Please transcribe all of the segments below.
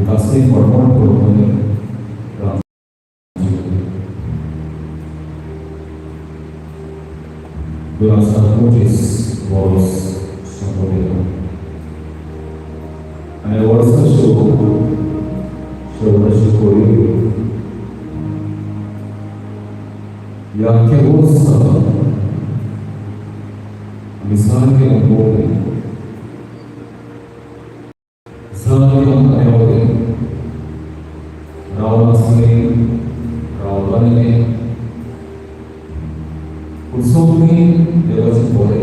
Kasi formal ko durante muitos voos são corretos. A negócio show da escolha e a que ouça a mensagem que é um pouco Salam Ayodhya Ravasne Ravane Usumi Devasi Pore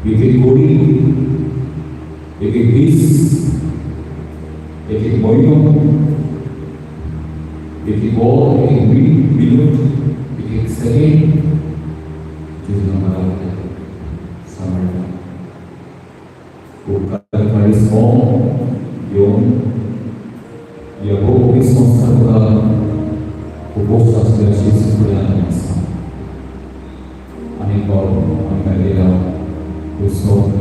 एक गोली एक बीस एक महीनों एक और एक minute एक सेकंड जितना हमारा समय o carisma e a boa responsabilidade o posto das exercícios por a nação. A Nicole, a Maria, o som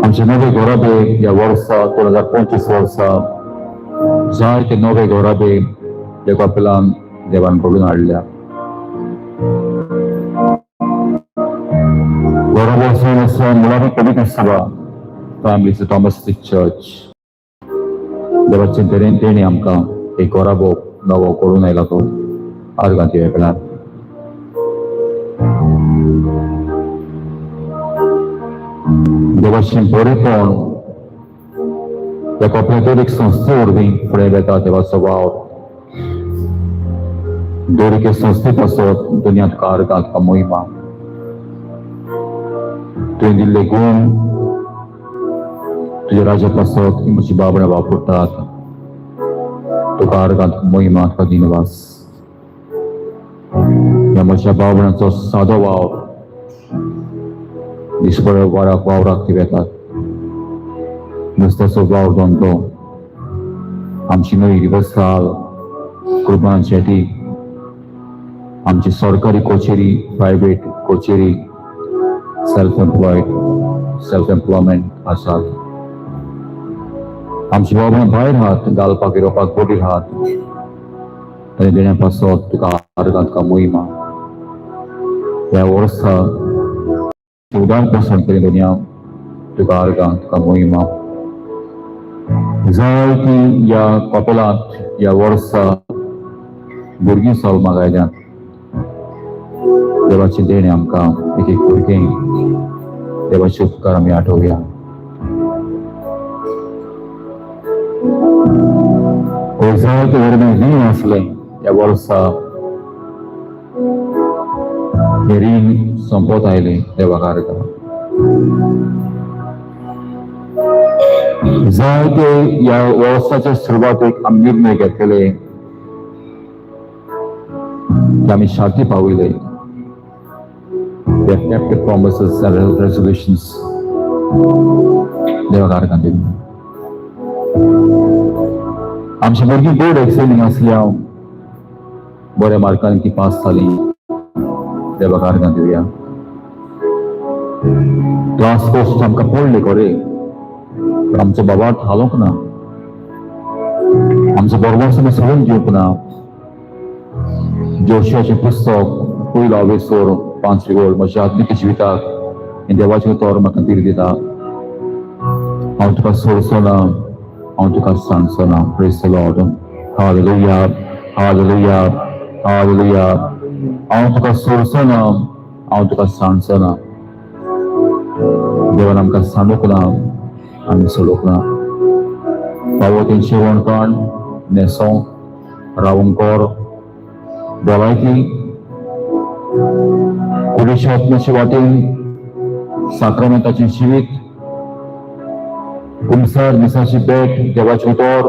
Anche 9 gorabe ya warsa 2025 warsa jai ke 9 gorabe ya kapelan dewan rolun alya gorabe sa mulari committee sabha family से Thomas Street Church dewan cinterin teni amka e gorabo novo corona elato arganti pelan Devasim Poripon, jako pretorik są stvorvi prevetate vasovao. Dorike są stipasot duniat kargat kamoima. Tuindi legun, tuja raja pasot imuchi babana vaputat. Tu kargat kamoima kadinavas. Yamasha babana tos sadovao. Dispare vara activitate. नुस्त्याचो भाव धंदो, आमची नवी रिवर्साल, कुर्बान शेटी, आमची सरकारी कचेरी, private कचेरी, self employment आसात. आमची बाबा भायर आहात, घालपाक येवपाक बोटी आहात. ताणे देण्या पासत तुका आर्गां तुका मोहिमा. ह्या वर्सा उदार पसंत केली दुनिया तुका आर्गां तुका मोहिमा. जायती या कपेलांत ह्या वर्सा भुरगीं सल्माक आयल्यात. देवाची देण आमकां एक एक भुरगें, देवाचे उपकार आमी आठोवया. जायते वरवीं रीण आसलें ह्या वर्सा हें रीण संपत आयलें. देवाक आर्गां. जायते ह्या वर्साच्या सुरवातेक आमी निर्णय घेतलेले की आमी शांती पावयले. We have kept the promises and resolutions. देवाक आर्गां दिली. आमची भुरगीं बोर्ड एक्झामीक आसल्या बऱ्या मार्कांनी ती पास जालीं. देवाक आर्गां दिवया. क्लास पोस्ट आमकां पडले खरे, पण आमचो बाबार्थ हालोवंक ना. आमचो बरवास आमी सोडून दिवंक ना. जोशुआचें पुस्तक पयलो आवेसोर 5 गोड म्हज्या आत्मिक जिविताक हें देवाचें तोर म्हाका दीर दिता. हांव तुका सोडचो ना, हांव तुका सांडचो ना. Praise the Lord. Hallelujah, hallelujah, hallelujah. हांव तुका सोडचो ना, हांव तुका सांडचो ना. देवान आमकां सांडूंक ना, आमी सोडूंक ना. फावो तेंचें वणकाण, न्हेसो, रावंकोर, भलायकी, कुडीच्या आत्म्याचे वाटेन साक्रामेंताचें जिवीत, कुमसार दिसाची भेट, देवाचें उतर,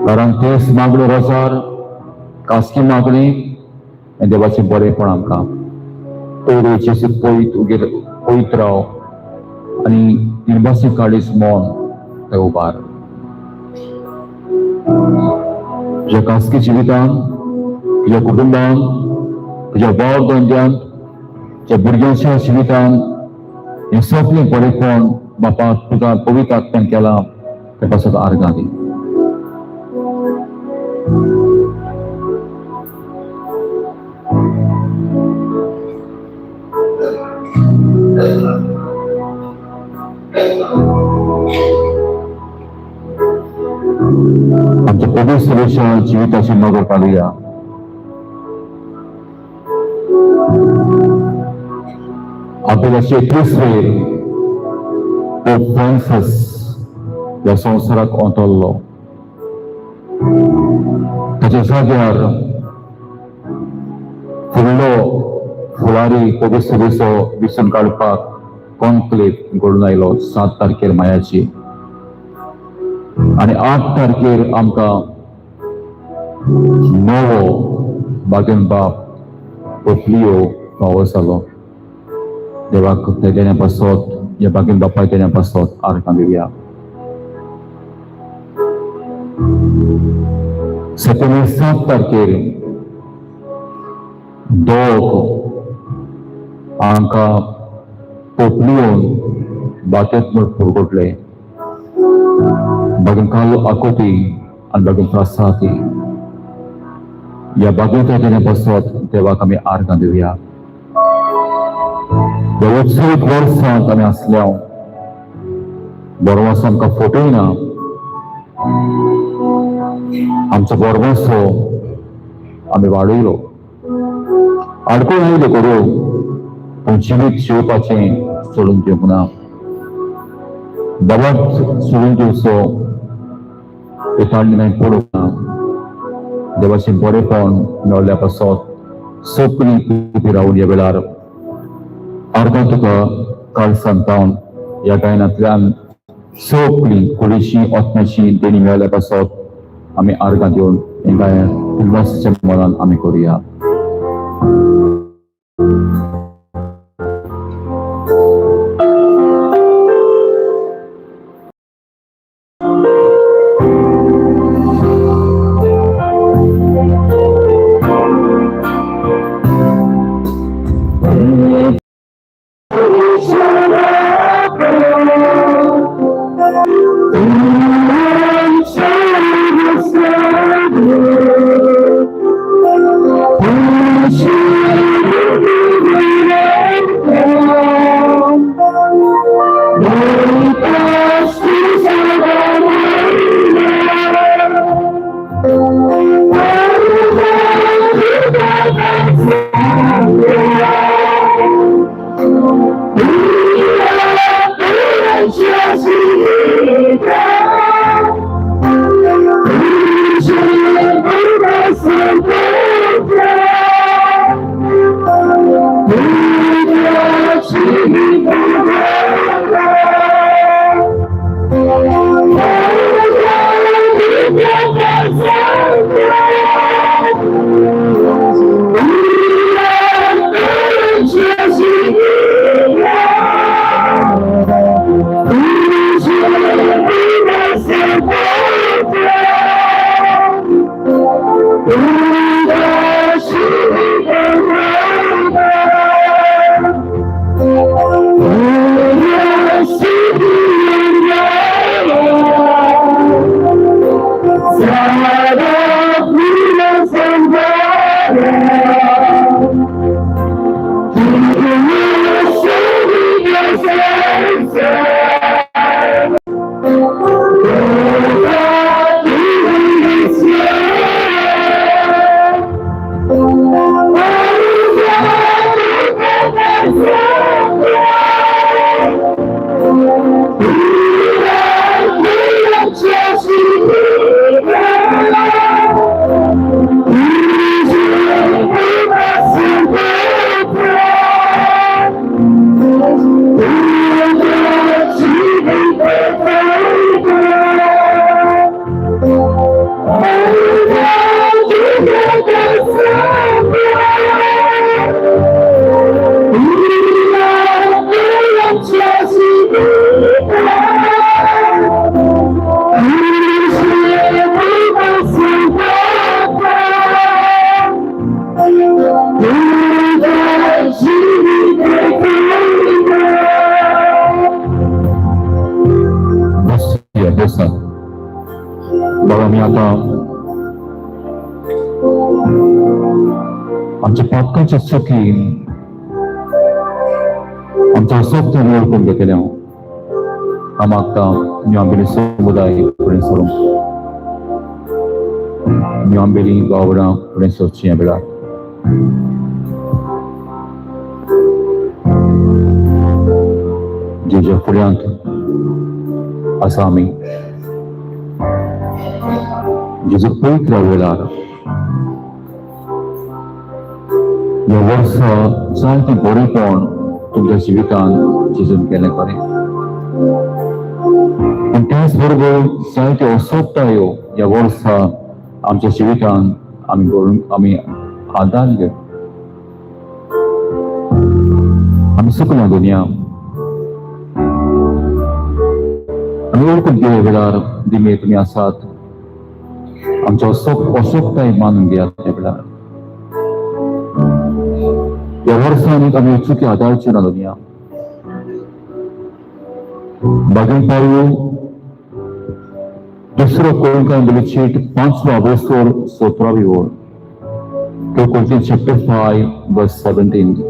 घरांत तेस मागणो रोजार, कास्की मागणी, हें देवाचें बरेंपण आमकां. पयरूचें पयत उगेर पयत राव आनी निर्भासी काडीस मोन ते उबार. तुज्या कास्की जिवितांत, तुज्या कुटुंबांत, तुज्या भाव धंद्यांत, तुज्या भुरग्यांच्या जिवितांत हें सगळें बरेंपण बापा तुका पवित्र आत्म्यान केलां ते पासत आर्गां दी. आमच्या पवित्र जिविताची नदर घालुया. आपल्याचे 31वें पोप फ्रांसिस ह्या संवसाराक ओंतल्लो. ताच्या जाग्यार फुडलो फुलारी पवित्र दिसो विसरून काडपाक कॉन्क्लेव घडून आयलो 7 तारखेर मायाची. आनी 8 तारखेर आमकां नवो बागेन बाप पोप लियो फावो जालो. देवाक ते देण्या पासत, ह्या बागेन बापाय देण्या पासत आर्गां दिवया. सप्टेंबर 7 तारखेर दोग आमकां पोप लियोन बातेंत म्हूण फुरगोटले. बागेन कालो आकोती आनी बागेन प्रासाती. ह्या बागेंत देण्या पासत देवाक आमी आर्गां दिवया. उत्सवीक वर्सांत आमी आसल्या बरवासो आमकां फटयना. आमचो बरवासो आमी वाडयलो, आडकोळ आयलो करूं, पूण जिवीत जिवपाचें सोडून दिवंक ना. बाबाक सोडून दिवचो हे ताणें हांवें पडूंक ना. देवाचें बरेंपण मेळ्ळ्या पासत सगळीं उबी रावन ह्या वेळार आर्गां तुका काल सांगतावन ह्या गायनांतल्यान सगळीं कुडीची आत्म्याची देणी मेळ्ळ्या पासत आमी आर्गां दिवन हें गायन उल्हासाच्या मनान आमी करुया. बाबा, मी आता आमच्या पातकाच्या चुकी आमच्या अशोक ओळखून घेतल्या हांव मागता मी आमगेली समुदाय फुडें सरूंक मी आमगेली वावरां फुडें सरचीं ह्या वेळार जेच्या फुड्यांत आसा आमी जेजू पवित्र वेळार ह्या वर्सा जायतें बरेंपण तुमच्या जिवितांत जेजून केलें खरें, पूण त्याच बरोबर जायत्यो अशोकतायो ह्या वर्सा आमच्या जिवितांत आमी आदारल्यो. आमी चुकल्या दुनिया आमी वळखून घेवया वेळार दिमे तुमी आसात आमच्या अशोकताय मानून घेयात त्या वेळार ह्या वर्सांनी आमी चुकी आदारची ना दुनिया बागेन पाळयो दुसरो कोळंकाय चीट 5 ऑगस्टवर 17वी ओळ Corinthians chapter 5 verse 17.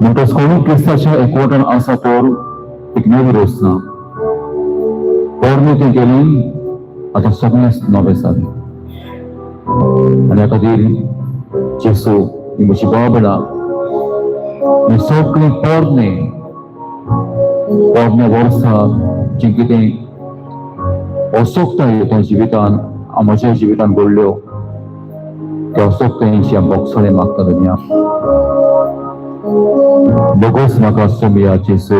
म्हणटच कोणी क्रिस्ताच्या एकवटान आसा तर एक नवी रचना पोरणे तें गेली आता सगळें नवें जालें आनी ह्या खातीर जेसू ही म्हजी बाबडा हें सगळें पोरण्या वर्सा जें कितें अशोकताय त्या जिवितान म्हज्या जिवितान घडल्यो त्या अशोकतायेंची बोगसणे मागता दुनिया बोगस म्हाका सोमया जेसू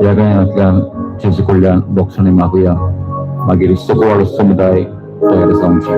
ह्या गायांतल्यान जेजू कडल्यान बोगसणे मागुया मागीर सगळो समुदाय तयार जावचे.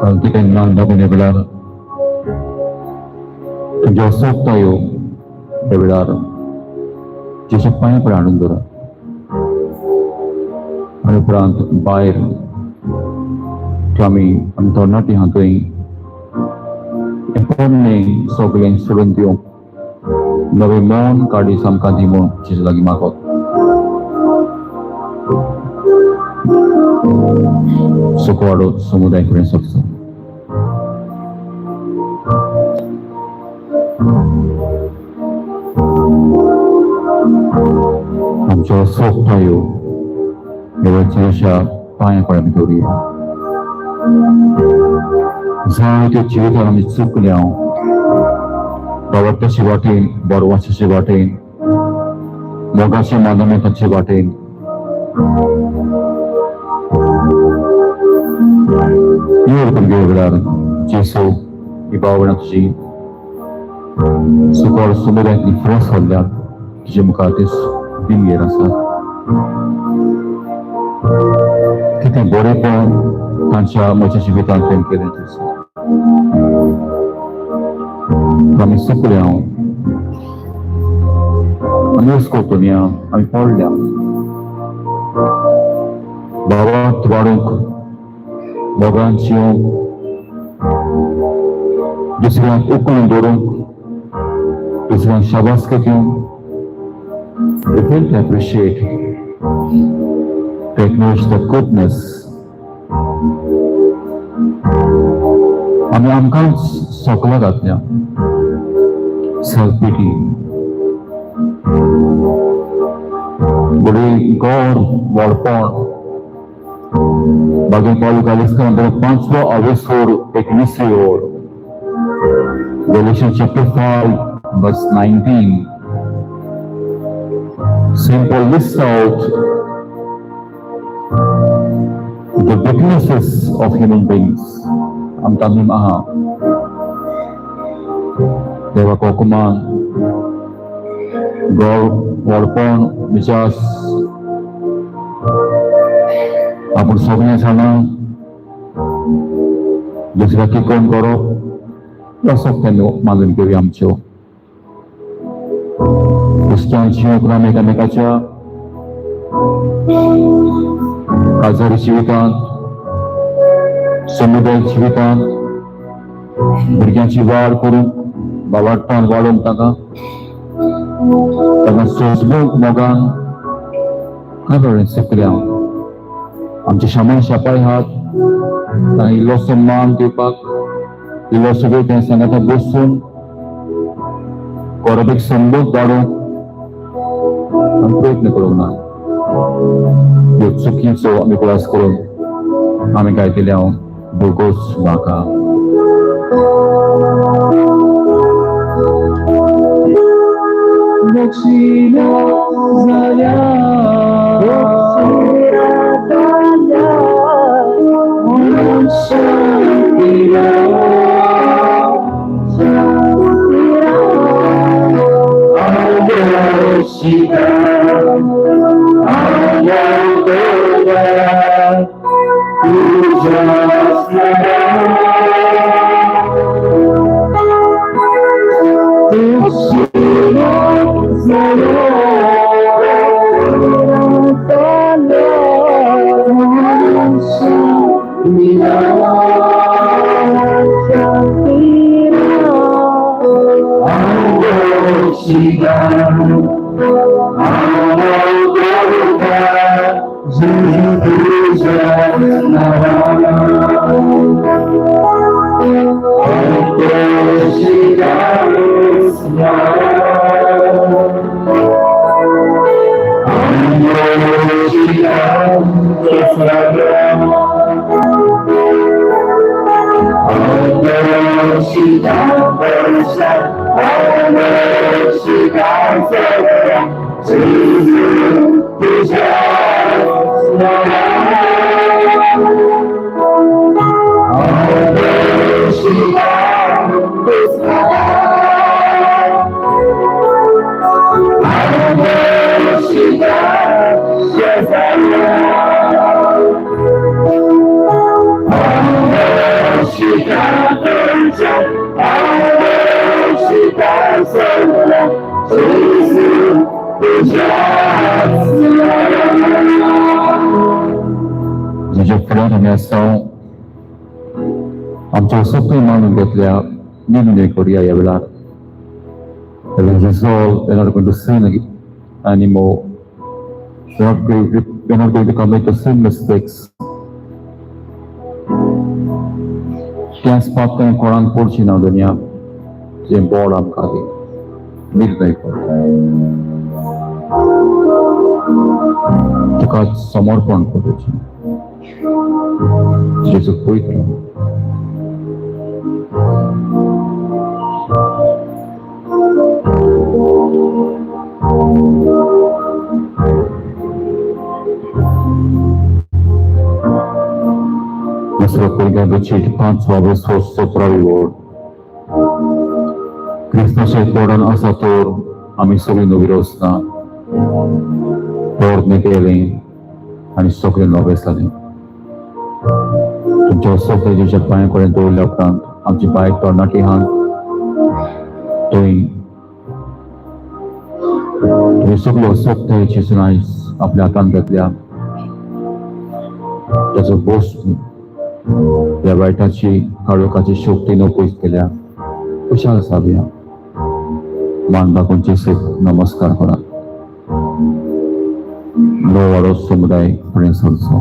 Kalau kita menganggap benar-benar Joseph tayo benar-benar Joseph pa yung pranundura ano pranto bayar kami ang tornati hanggang importante sobrang surundiong Novemon kadi samkadi mo sisa lagi makot Socorro Samudaya Friends. Amcho sok tayo, lewat siya pahay para Victoria. Sa ito cerita kami sukliyaw, bawat kasibatin, baruan sisibatin, moga siya madami kasibatin. Ini akan benar Jesu dibawa nanti Sukor sumber di fresh holder Jemkatis binggi rasa kita boleh pun tanpa macam sibitan tempelan Jesu kami sekolah Anus kotonya kami polda bawa tuaruk Bagan siung Diserang ukuran dorong Diserang syabas ke kyun We will appreciate to acknowledge the goodness Ami amkan sokolagatnya self-pity Budi gor warpon Bagian Paul gariskan antara 5 Agustus 19 Galatians chapter 5 verse 19 Simple list out the weaknesses of human beings. Ang tamim aha. Dewa ko kumang gol walaupun bisa Apun sobnya sana Jika kikon korok Rasok tenu malin kiri amcho Kristian siyo kuna meka kaca Kazari civitan Samudaya civitan Berikan civar kurung Bawatan walong taka Dengan sosbuk mogang Kabarin sekalian आमचे क्षमा शापाय हात इल्लो सम्मान दिवपाक इल्लो सगळे ते सांगाता बसून कोरबेक संबोध वाडोवंक आमी प्रयत्न करूंक ना ह्यो चुकीचो आमी क्लास करून आमी काय केले हांव बोगोस म्हाका दक्षिणा जाल्या म्हज्या फुड्यांत आमी आसता आमच्या सगळे मानून घेतल्या निर्णय करूया ह्या वेळार. Resolve, we're not going to sin anymore. We're not going to commit the same mistakes. त्याच पातळी कोणाक पडची ना दुनिया जे बोर्ड आमकां निर्णय करता. तुका समर्पण करूचें जेजू पवित्र Nuestro pregando ci panzo verso sopravvivor. Cristo się poran asator, a mi soglino wirosna. Porne keli, ani soglino vesani. तुमच्या सोप्याच्या पांयाकडे दवरल्या उपरांत आमची पांय तोंडाटी हात तुम्ही सगळो सोपता चिसून आयज आपल्या हातान घेतल्या. त्याचो बोस ह्या वायटाची काळोखाची शक्ती नोपयत केल्या. कुशाल साबया मान दाखोवन जेसूक नमस्कार करा. लोवाडो समुदाय फुडें सरचो.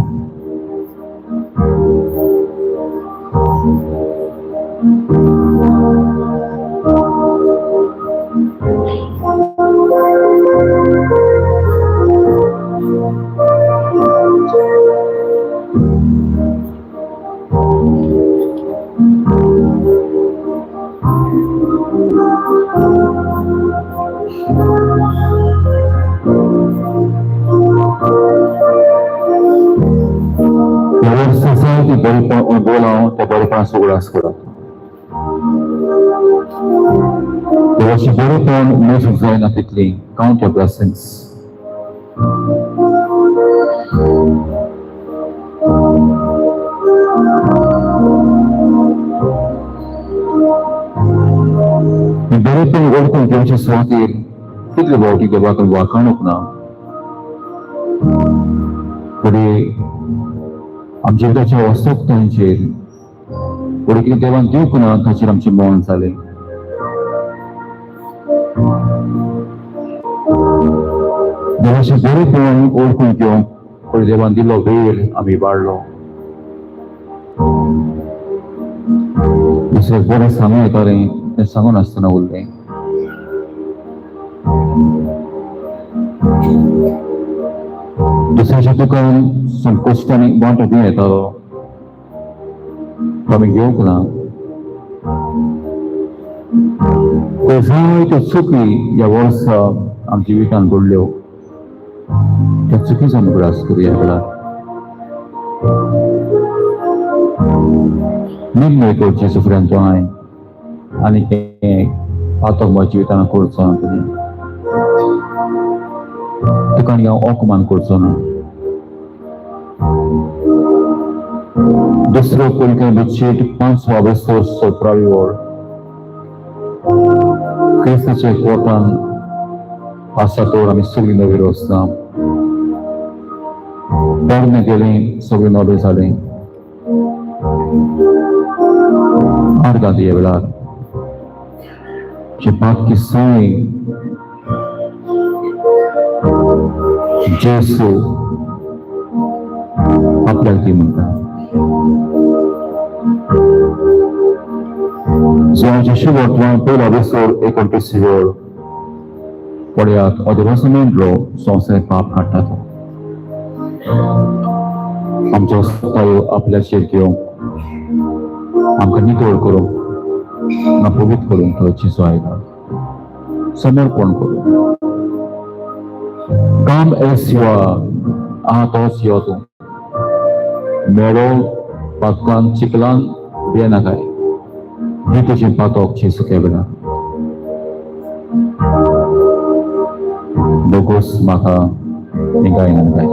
त्या बरेपणा सगळास करा. देवाची बरेपण मेजूंक जायना तितली. Count your blessings. बरेपण वळखून घेवचे सुवातेर कितले फावटी देवाक वाखाणूक ना. फुडें आमच्या जिविताच्या वस्तुकतांचेर फुडें कितें देवान दिवंक ना ताचेर आमचें मौन जालें. देवाचें बरेपण वळखून घेवंक फुडें देवान दिल्लो वेळ आमी वाडलो. दुसऱ्याक बरें सांगूं येतालें तें सांगून आसतना उरलें. दुसऱ्याच्या दुकान संकोश्टांनी वांटो दिवं येतालो तो आमी घेवंक ना. ते जायत्यो चुकी ह्या वर्सा आमच्या जिवितांत घडल्यो. त्या चुकीचो आमी ग्रास करूया ह्या वेळार. निर्णय करचे सुफऱ्यांचो हांवें आनी पातक म्हज्या जिवितांत करचो ना. तुका आनी हांव अपमान करचो ना. दुसरो Korintianos 5 verso sopravvivor. Cristaचे पोटान आसा तर आमी सगळीं नवी रचना. पोरणे गेलें सगळें नवें जालें. आर्गां ह्या वेळार जे बाकी सगळीं जेसू आपल्याला ती म्हणतात. Zobaczcie siłownia पहिला wysor 29 poriad od rozumieńdro są se पाप काढतात. आमच्या स्वतः आपल्या शेरक्यो आमकां नितळ करून पवित्र करून थंयची सोयगा समर्पण करून काम एसिवा आहा तोच यो तूं मेळो पातकान चिकलान भियेना काय ही तुझी पातोक चीज केबला दोगोस म्हाका निगायन काय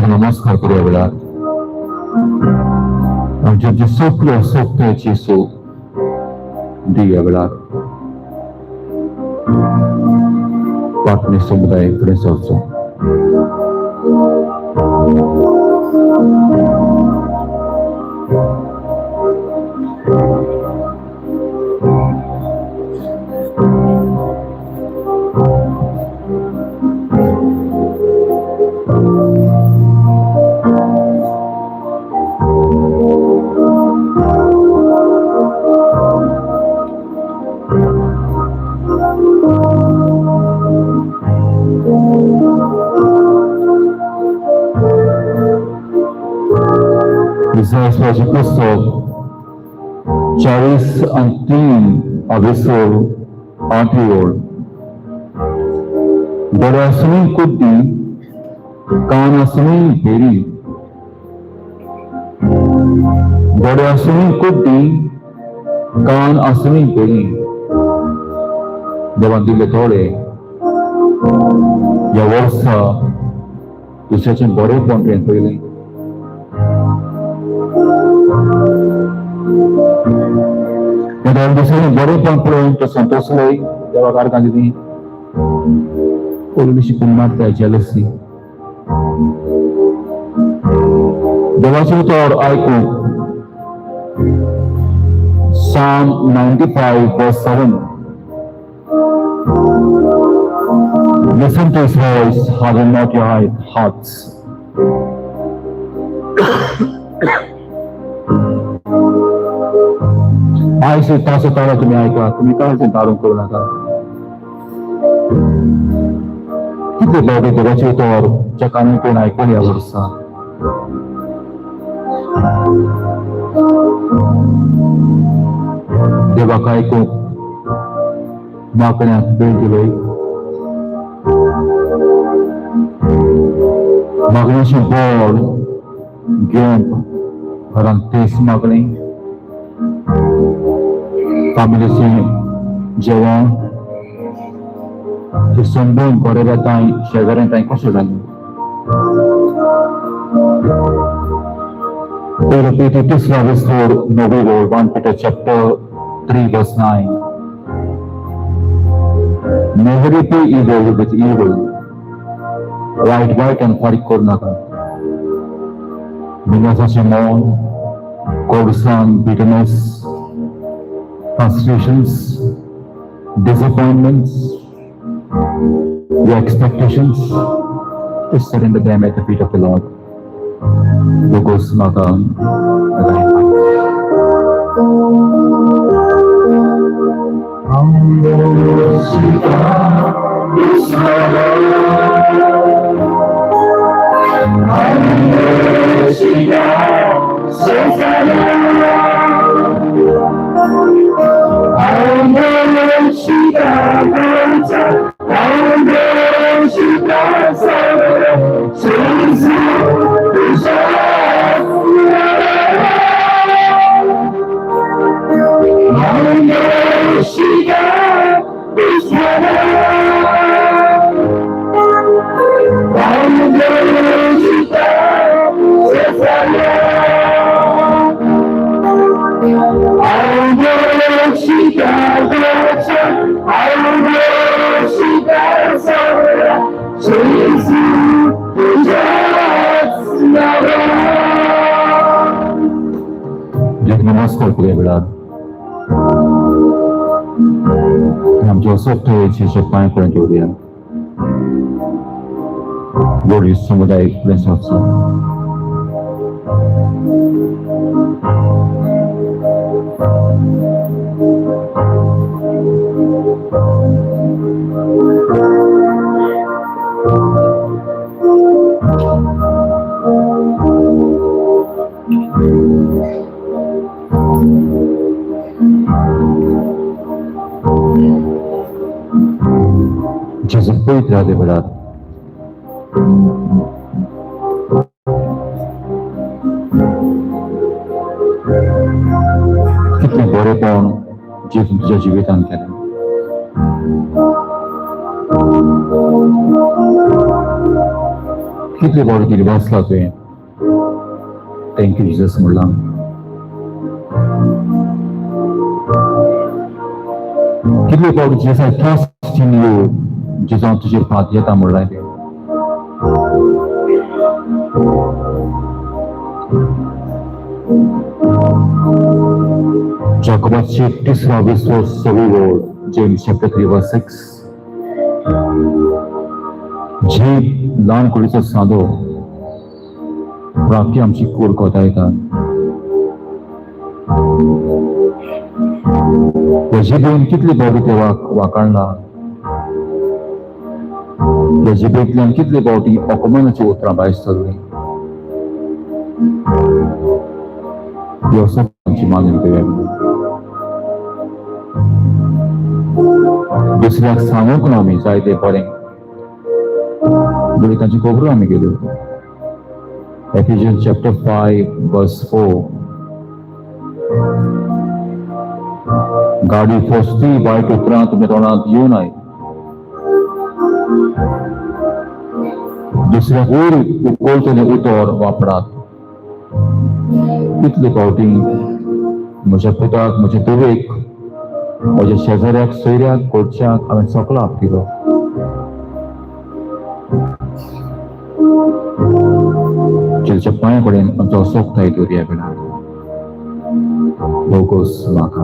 नमस्कार करूया वेळार आमचे जे सगळ्यो सोपत्याची सूख दिया वेळार प्रार्थने समुदाय फुडें सरचो. Izaya's Puस्तक 40 आणि 3 अभिसोड 8 बरे असूनही कुद्दी कान असूनही बेरी बरे असूनही कुद्दी कान असूनही बेरी देवान दिले थोडे या वर्सा दुसऱ्याचे बरेपण पयलें दुसरे बरेपण पळोवन तो संतोषलोय देवा कारकां दिली पयलींशी पुण्णात्या जेलसी देवाचो उतर आयकूंक Psalm 95 verse 7 Listen to his voice, harden not your hearts. आयचे तासो तारा तुम्ही ऐका, तुम्ही काळजी तारून करू नका. किती बाबी देवाचे उतर ज्या कानान कोण आयकून या वर्सा देवाक आयकूंक माकण्याक वेळ दिलोय. मागण्याची बळ घेवन घरांत तेच मागणी Familisi जेव्हा ते समजून बरोबर ताई शेजाऱ्यां ताई कशें जालें. They repeated this service for Novi 1 Peter chapter 3 verse 9. Never repay evil with evil. Right and farik kornaka. Minasashimon, corruption, bitterness, frustrations, disappointments, your expectations, just surrender them at the feet of the Lord. Logos Makan. नमस्कार प्रिय बेळार आमच्या सोपतेचे सोपाय पर्यंत येऊया. बोरी सामुदायिक प्रसादचा Gesù poi tra rivelato. कितने बड़े पण जीवन तुझ्या जीवितान केले. कितले बड़े किती वाचला तुवें. थँक्यू जीसस म्हणला. कितले बड़े जीसस ट्रस्ट इन यू. जेजून तुझे फात येता म्हणलां ते. Jacobaची 23 word, James chapter 3 verse 6. जी ल्हान कुडीचो सादो वाक्य आमची कूड कोतायता. जिबेन कितली बॉडी ते वाकाळना. त्या जिबेंतल्यान कितली बॉडी अपमानाची उतरां भायर सरली. ह्यो आमची मागणी करूया. दुसऱ्याक सांगूंक ना आमी जायते बरें बरी तांची खबरो आमी गेल्यो. Ephesians chapter 5 verse 4. गाडी फोस्ती वायट उतरां तुमी तोंडांत येवं नाय. दुसऱ्याक वयर उखलतले उतर वापरात. कितले फावटी म्हज्या पुताक म्हज्या धुवेक म्हज्या शेजाऱ्याक सोयऱ्याक कोडच्याक हांवें सोकलो आपटिलो. जेच्या पांया कडेन आमचो सोगताय दवरया बेळा. लोगोस म्हाका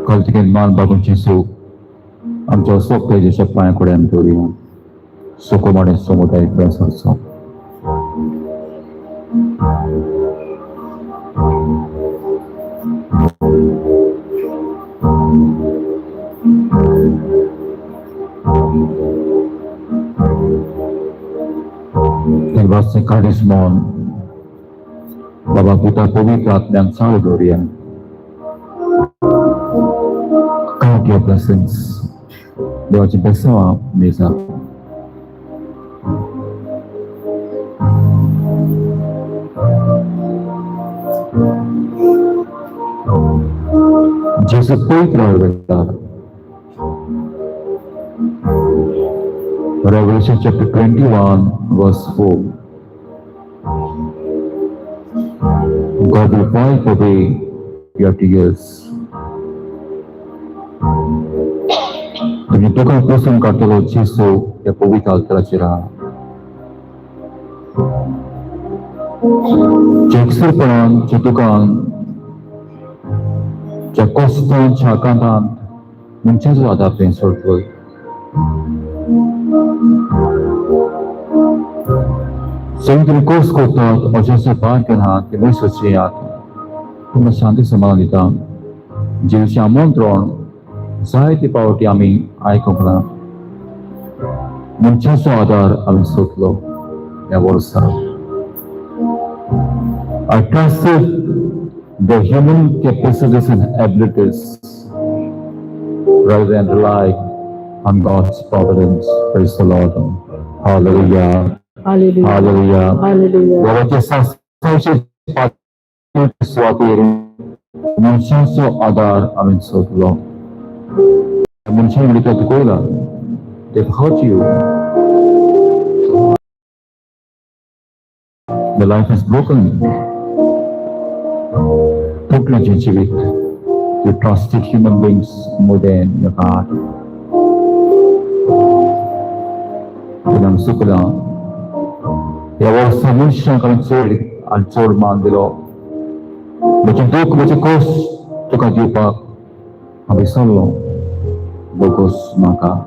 Kaltikin man bagong Jesu, ang Josok kay Jesu pa ko rin turiyan. Suko man rin sumuday ko sa so. Terbatas karismon, Bapak kita pubikat dan saludorian. Count your blessings. Doa bersama mesa. Jesus Petra berkata, Revelation chapter 21 verse 4. God will wipe away your tears. Tunjukkan kuasa katalah Yesus yang pubikal teracira. Jeksir perang jatuhkan, jakoston cakanan mencari ada pensor tu. Sehingga kos kota ojo sepan kena timur sosial, cuma shanti semalam kita, jadi siamon tron, saya tipe orang kami ayah komplan, mencari adar amin sotlo, ya borsa. I trusted the human capacities and abilities rather than rely on God's providence. Praise the Lord. Hallelujah. Hallelujah. Hallelujah. Hallelujah. Walaupun saya sesuatu yang mencari adar amin sotlo, mencari mereka tukola, they've hurt you. The life is broken. Totally jerit. You trusted human beings more than your God. Dalam sekolah, ya Allah manusia kalian sulit, ancur mandilo. Macam tu, macam kos, tukar jupa, habis solo, bagus maka.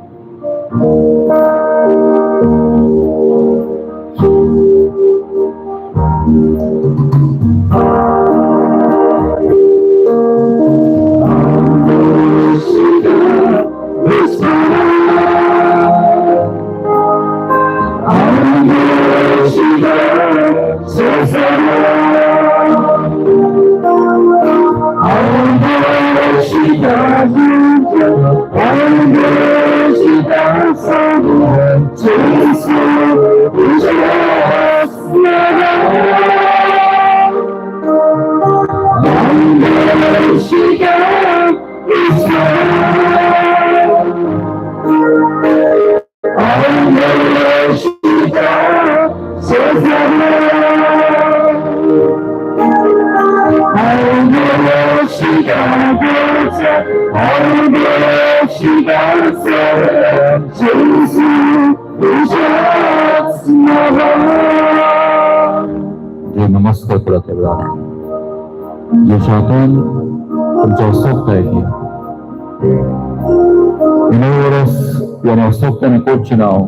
Dia namaskar kepada Tuhan. Dia syaitan penjosok dia. Ini orang yang masuk dan ikut cina,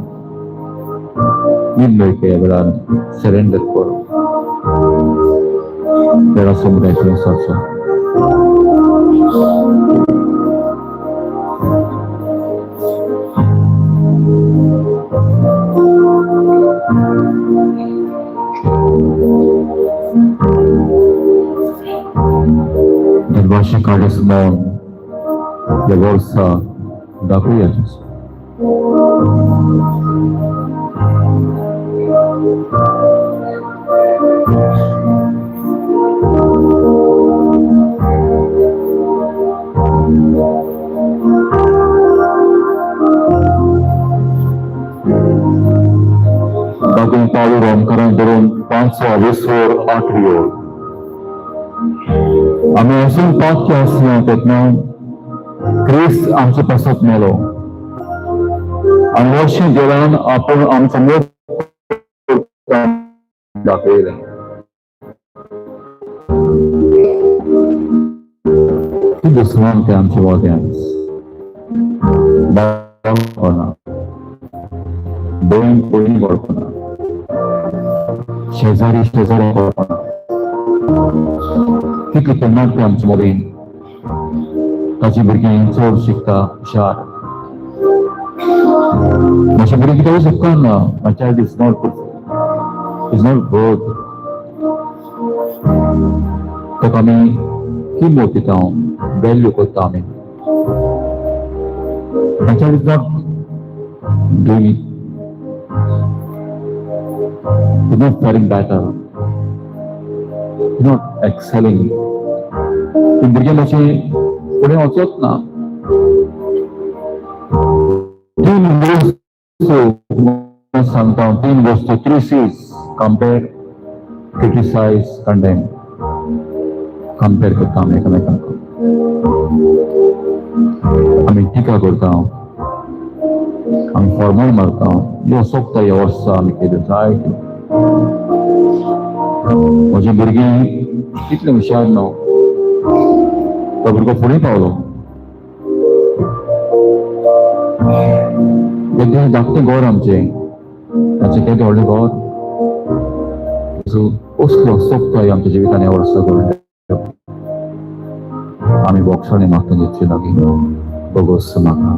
ini mereka yang surrender kor. Dia semua itu sahaja. Dan bahasa karismon, ya borsa, daku ya Yesus. Bagong palurom karang turun 520 atriol. Ami asun podcast yang tetno Chris amsa pasok melo. आणि वर्षी देवान आपण आमचा मोग दाखवले. ती दुसऱ्यां ते आमचे वाद्यांस बाळपणा दोन पयलीं बाळपणा शेजारी शेजारी बाळपणा कितले केन्नाच ते आमचे मदीं ताची भुरगीं चड शिकता हुशार. मातशें भुरगीं कितें उपकारना. My child is not good. ताका आमी किंमत दिता, वॅल्यू करता आमी. My child is not doing it, is not faring better, is not excelling. ती भुरगें मातशें फुडें वचत ना. तीन वस्तू सांगता, तीन वस्तू, 3 C's: compare, criticise, condemn. Compare करता आमी एकामेकांक, आमी टिका करता, आमी फॉर्मल मारता. यो सोंपता ह्या वर्सा आमी केलें जायत. म्हजें भुरगीं कितलें हुशार न्हू. तो भुरगो फुडें पावलो. एकदां धाकटें घर आमचें, ताचें केदें व्हडलें घर. कसलो सोंपता आमच्या जिवितान ह्या वर्सा घडलें. आमी बोक्षांनी मागता दितची लागीं भगवत्स म्हाका.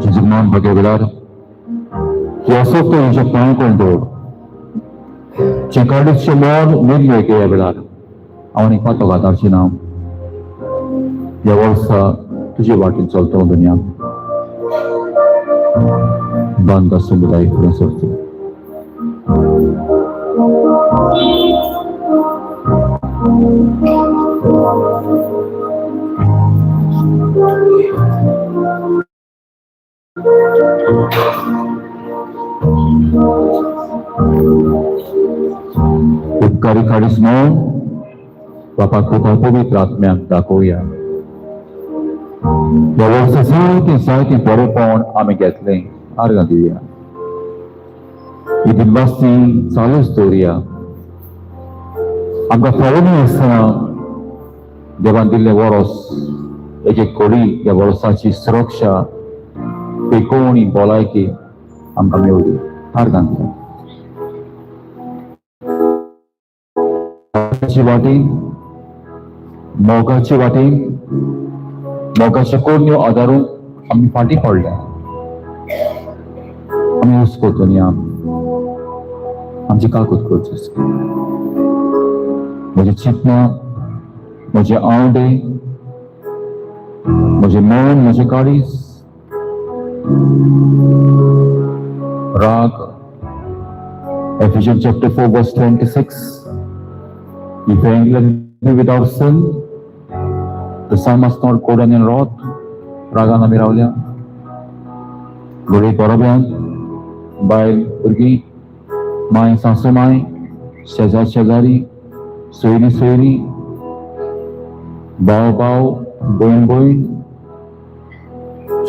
Jizman bagaimana? Yosef to Japan kontor. Cekardis semua mil ke ya benar. Awak nikmat to kata Cina. Ya वर्षा तुझे वाटेन चलता दुनिया. बांधा समुदाय फुडें सरता. उपकारी कारिस्मो बापा कृपा पवित्र आत्म्याक दाखोवया. ह्या वर्सा जायतीं बरेंपण आमी घेतलें, आर्गां दिवया. ही दिनवासती चालूच दवरया. आमकां कळून आसतना देवान दिल्लें वरस, एक एक कडी ह्या वर्साची सुरक्षा, पिकोवणी, भलायकी आमकां मेवली. आर्गां दिया. वाटी मोगाची वाटी मोगाचे कोडण्यो आदारून आमी फाटीं पडल्या. आमी हुस्कोतो न्ही आमची काकूत करची. म्हजे चिंतनां, म्हजे आवडे, म्हजे मन, म्हजे काळीज, राग. Ephesians chapter 4 verse 26. If we live without sin, the sun must not go down in wrath. रागान आमी रावल्या. घोडी बरोब्यान बायल भुरगीं, माय सासू माय, शेजार शेजारी, सोयरी सोयरी, भाव भाव, भयण भयण,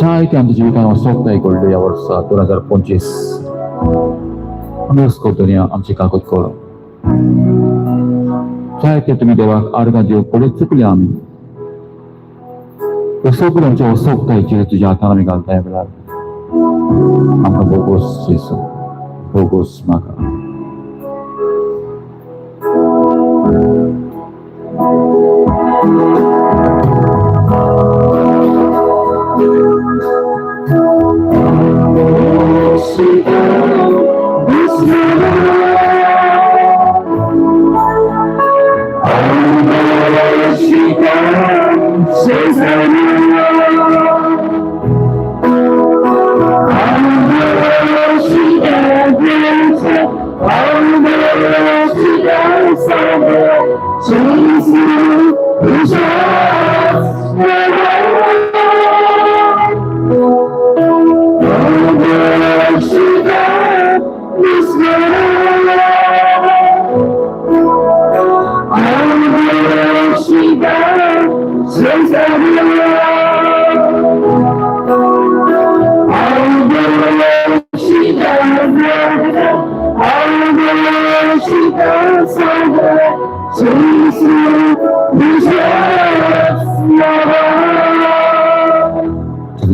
जायते आमच्या जिवितान सोंपताय घडले ह्या वर्सा 2025. आमी हुस्कोतो न्ही आमची काकूत कळो. जायते तुमी देवाक आर्गां दिवंक पडत चुकले आमी. सगळं आमच्या असोकतायची तुझ्या हातान आमी घालताय वेळार आमकां बोगोस जेसू बोगोस म्हाका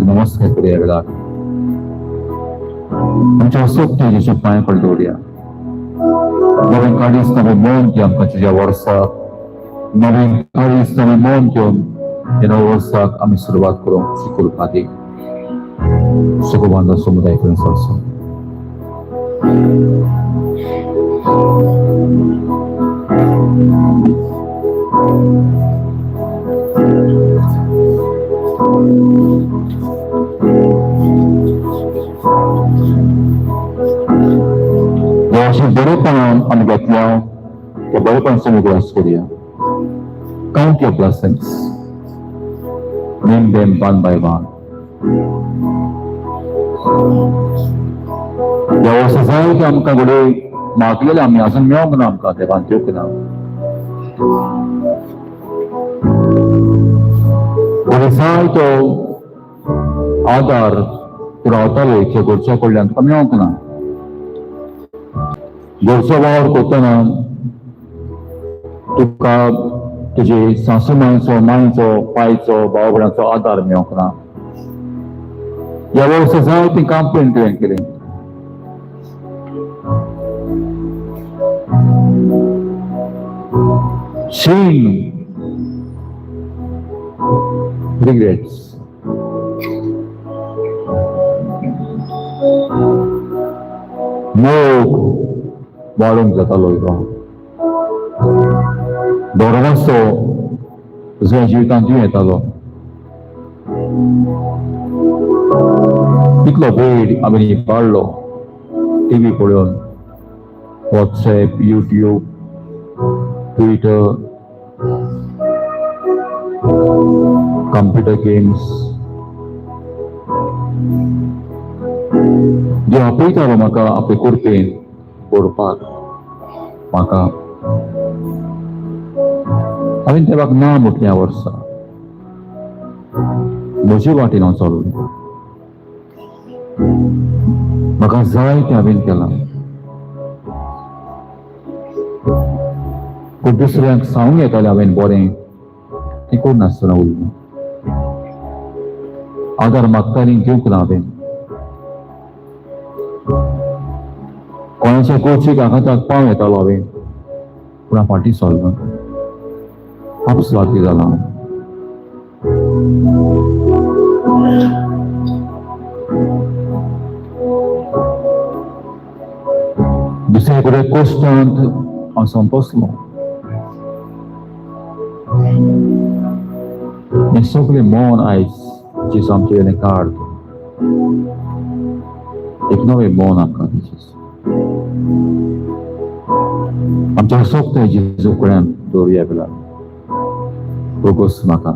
नमस्कार करूया वेळार आमच्या असोकतायच्या पांया कडेन दवरया नवीन काळीज नवें मन घे आमकां तुज्या वर्साक नवीन काळीज नवें मन घेवन ह्या नव्या वर्साक आमी सुरवात करूंक चिकूल खातीर सुखबांधव समुदाय कडेन सरसो अशें बरेपणान आमी घेतल्या त्या बरेपण समुद्रास करूया count your blessings name them one by one ह्या वर्सा जायते आमकां घडये मागलेले आमी आजून मेळोंक ना आमकां देवान दिवंक ना घडये जायतो आदार पुरावतालो इतल्या घरच्या कडल्यान तुका मेळोंक ना घरचो वावर करतना तुका तुजे सासू मांयचो पायचो भाव भयणाचो आदार मेळोंक ना ह्या वर्सा जायतीं कंप्लेन तुवें केली shame, regrets. मोग वाडूंक जातालो इरो बरो मातसो तुज्या जिवितांत तूं येतालो कितलो वेळ आमी पाळ्ळो टीव्ही पळोवन WhatsApp YouTube Twitter computer games देव आपयतालो म्हाका आपले कुडकेन बरोवपाक म्हाका हांवें देवाक ना म्हटलें ह्या वर्सा म्हजे वाटेन हांव चलूं म्हाका जाय तें हांवें केलां पूण दुसऱ्यांक सांगूंक येतालें हांवें बरें तें करिनासतना उरलें आदार मागतालीं दिवंक ना हांवें कोणाच्या कुडचीक आघाताक पांव येतालो हांवें पूण हांव फाटीं सरलो आपसुवाती जालां दुसरे कडेन कश्टांत हांव संपसलो हें सगळें मौन आयज जेजू आमचे वेलें काड एक नवें मौन आमकां दी जेजू आमच्या सोगत्या जेजू कडेन दवरया वेळार बोगोस म्हाका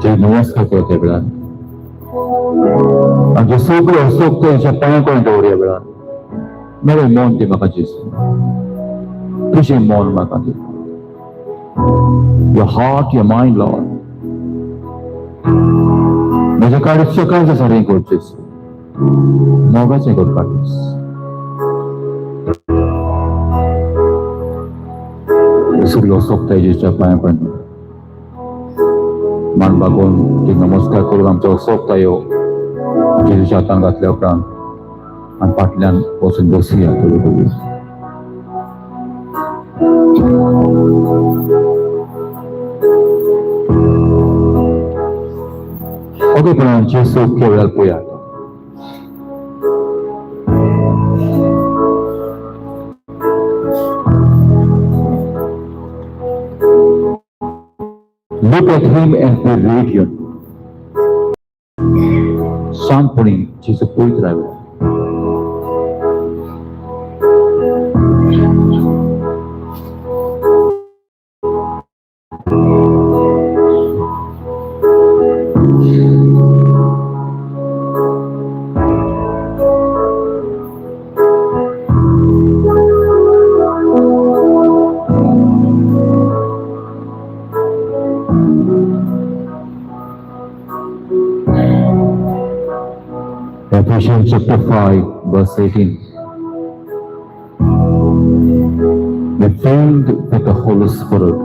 제 नमस्कार करते बेला 아주 속으로 속도 이제 빵을 우리야 बेला 너의 뭔지 막아주세요. 그것이 뭔 막아주세요. Your heart, your mind, Lord. 내가 가르쳐 가서 사랑이 걸쳤어. 너가 제것 가르쳤어. 속으로 속도 이제 빵을 मान बागोन की नमस्कार करून आमच्या सोपतायो जेजूच्या हातान घातल्या उपरांत आनी फाटल्यान वचून बसुया थोडी ओगेपणान जेजू केवळ पळया Look at him and be radiant. Sampling Jesus Pulitravilla. Ephesians chapter 5, verse 18. Be filled with the Holy Spirit.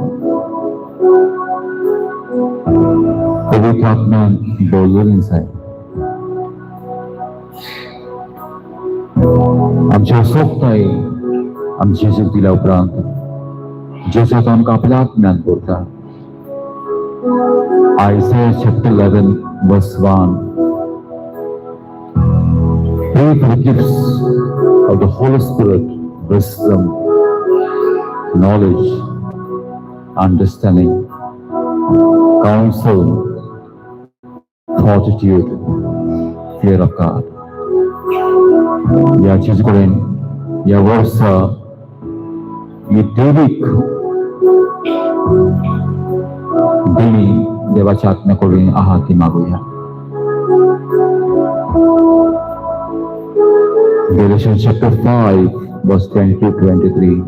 Every man boulder inside. आमच्या सोपताय आमची जेजूक दिल्या उपरांत जेजूत आमकां आपल्या आत्म्यान करता. Isaiah chapter 11, verse 1. Pray for the gifts of the Holy Spirit, wisdom, knowledge, understanding, counsel, fortitude, fear of God. या चीज कडेन या वर्सा मी देवीक दिली देवाच्या आत्म्या कडून आहा ती मागुया. Galatians chapter 5, verse 22-23.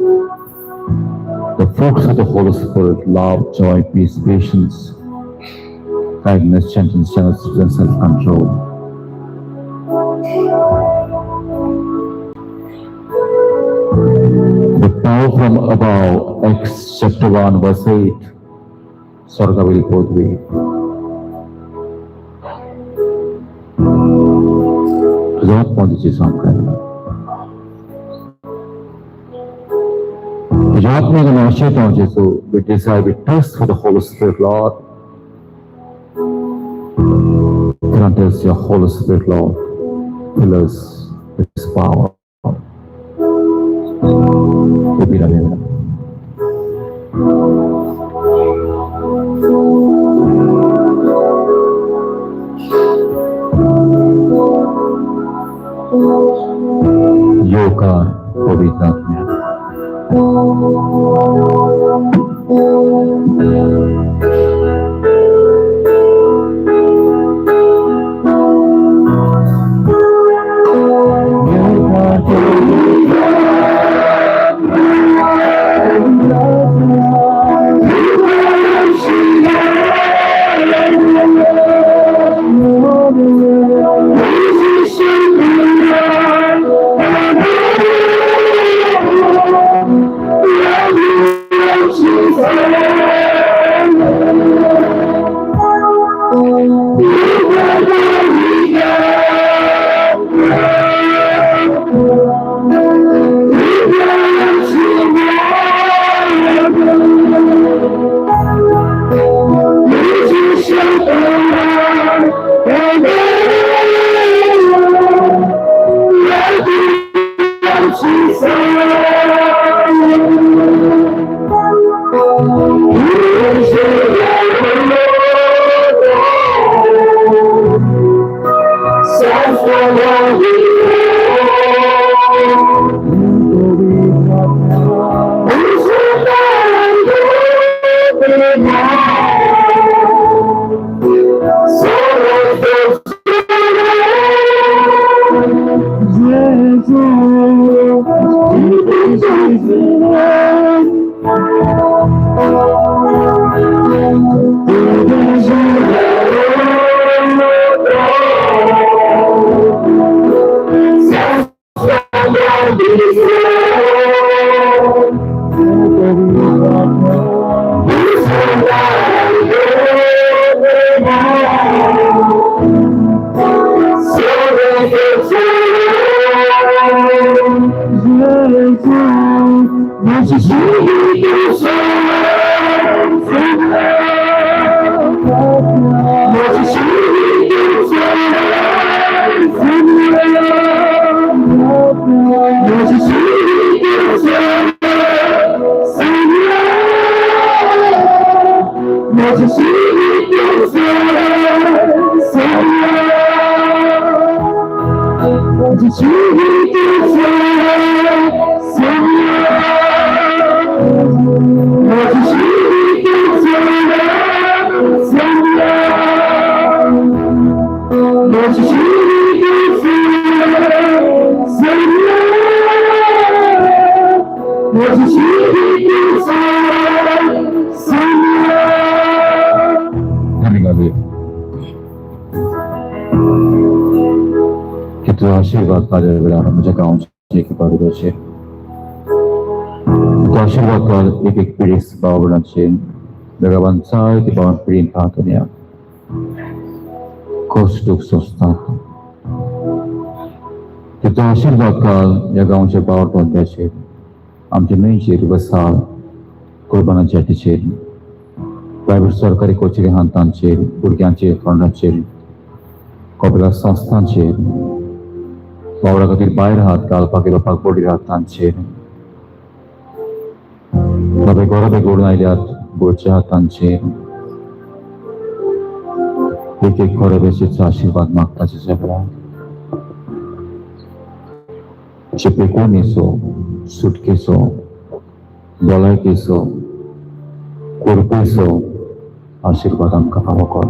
The fruits of the Holy Spirit, love, joy, peace, patience, kindness, gentleness, generosity, and self-control. The power from above, Acts chapter 1, verse 8. Sarga will both be. तुझ्या आत्म्याची सांगता तुझ्या आत्म्याच्या नाशेता जेसू we desire, we thirst for the Holy Spirit, Lord. Grant us your Holy Spirit, Lord. Fill us with His power. Yoga पवित्र आत्मा Kita आशीर्वाद pada beberapa menjaga unsur kepada Tuhan. Kita आशीर्वाद pada एक पीढ़ी बाबा Tuhan. Beberapa bangsa di bawah perintah Tuhan. Kostuk sostak. Kita आशीर्वाद pada jaga unsur bawa Tuhan. आमचे मेंचे Basal कुर्बानाचे टीचेर private सरकारी coaching हांतांचेर भुरग्यांचेर फंडाचेर कॉपरेट संस्थांचेर वावरा खातीर भायर हात घालपाक येवपाक बोडी हातांचेर बाबे गोराबे घडून आयल्यात गोडच्या हातांचेर एक एक गोराबेचेचो आशीर्वाद मागताचे सगळ्यांक चिपेकोनीचो सुटकेचो भलायकेचो कुरपेचो आशीर्वाद आमकां फावो कर.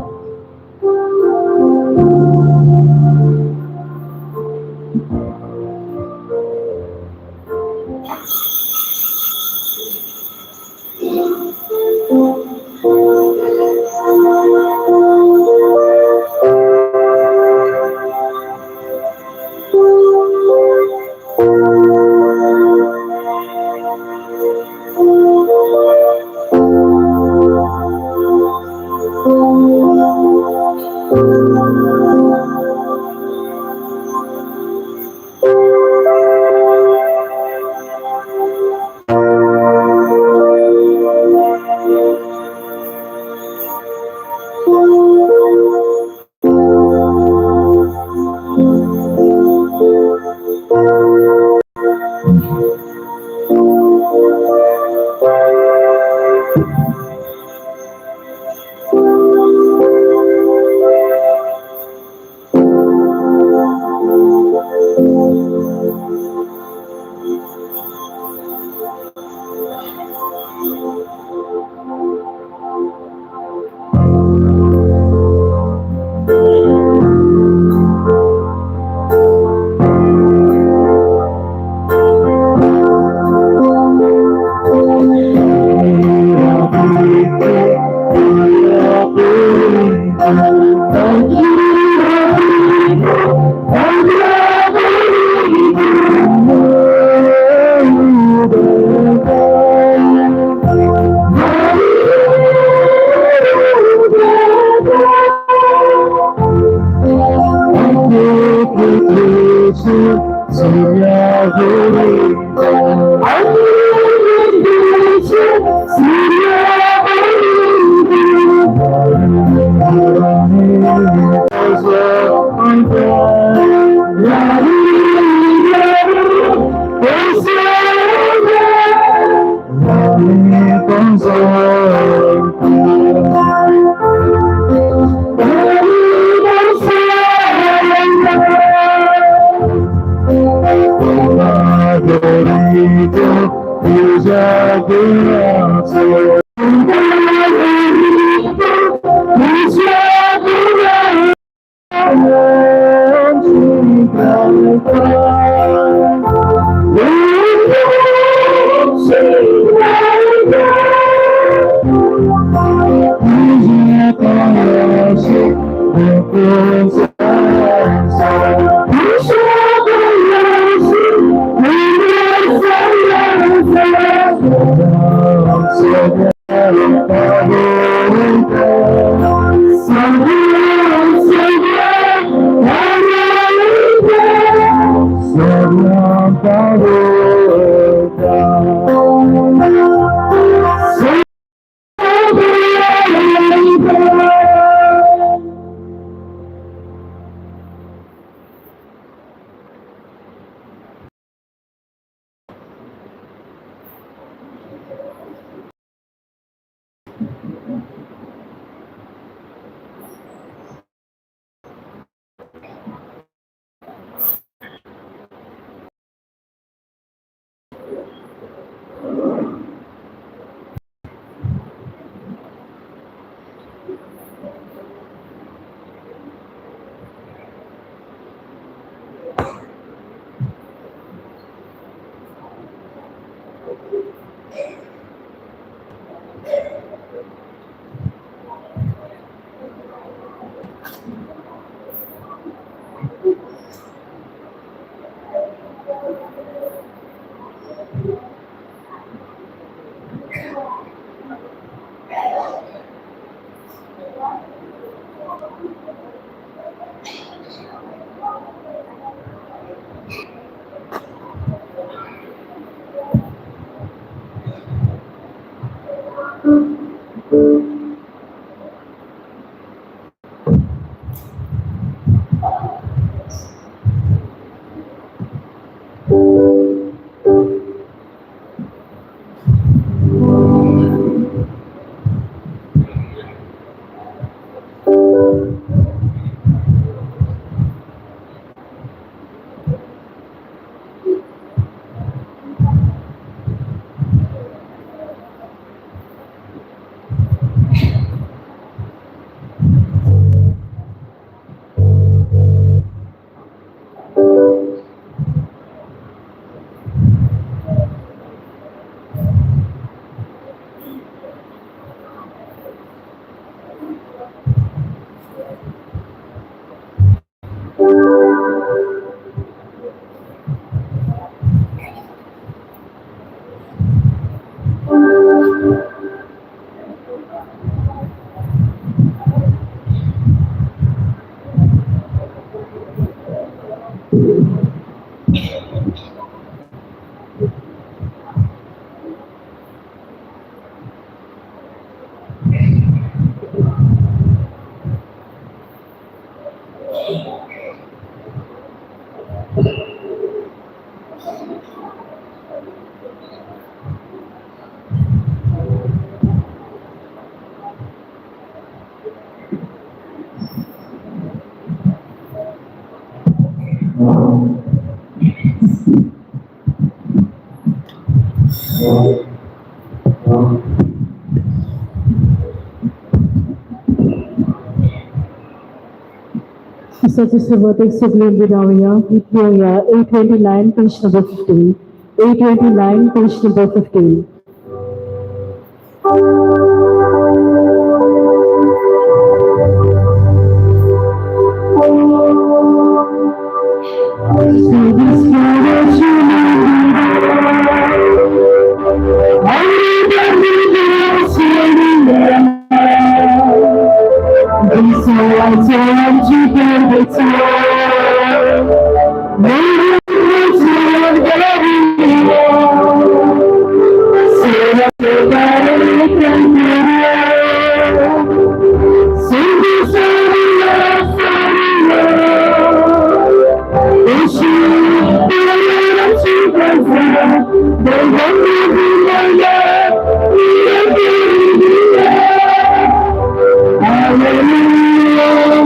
Such a Sivatik Suglim Vidavaya, Ethiopia, 829, page number 15. 829, page number 15.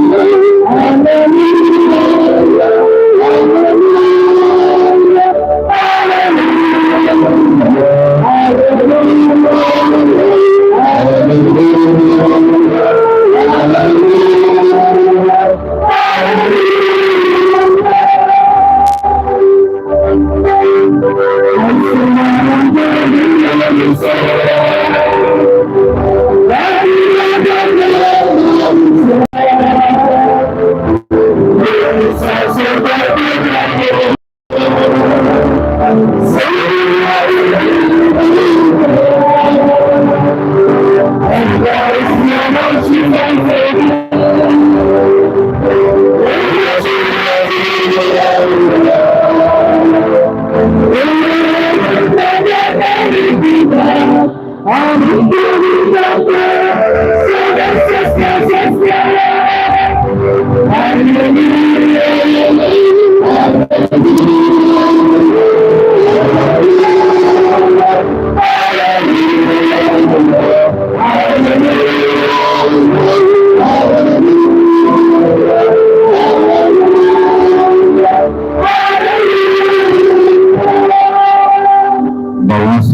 Hallelujah.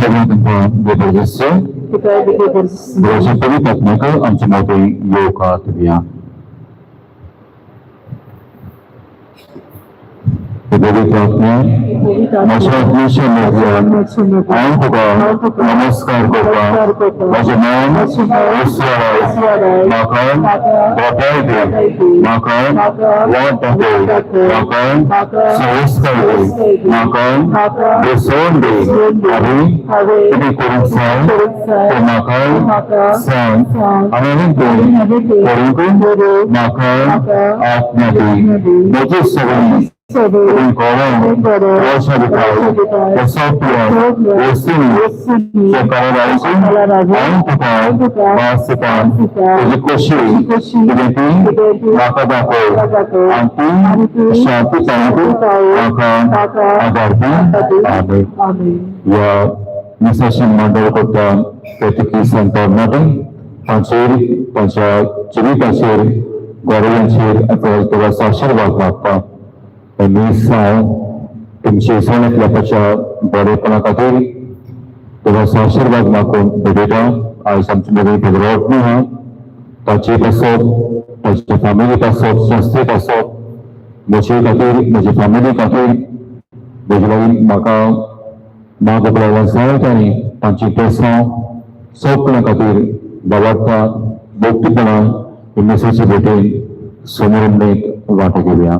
सगळं तुमकां जबरदस्त तुका जबरदस्त देवाच्या पवित्र आत्म्याक आमच्या मोठे योगात दिया पवित्र आत्म्या माझ्या आत्म्याच्या मदल्यान हांव तुका नमस्कार करता म्हजें मन विसराय म्हाका दोतोर दी म्हाका वाट दाखय म्हाका संस्कार दी म्हाका बेसोन दी आनी कितें करूंक जाय तें म्हाका सांग आनी आनीक करूंक म्हाका आत्म्या दी म्हजी सगळी मंडळ करता कैटेकिझम तरणाटे तांचेर तांच्या जिविताचेर गरजेचेर आशीर्वाद मागता मिसाळ तुमचे सणकल्याच्या बरेपणा खातीर देवाचो आशीर्वाद मागून बेटा आयज आमचे मदीं भेदभाव आहा ताचेर आसप ताचे फॅमिलीक आसप संस्थेक आसप म्हजे खातीर म्हजे फॅमिली खातीर म्हजे लागीं म्हाका मागोवपाक लागून जायत्यांनी तांची पेसांव सगळ्यां खातीर दवरता भोगटीपणान हे मेसेजी भेटेन समोर उमरेक वांटो घेवया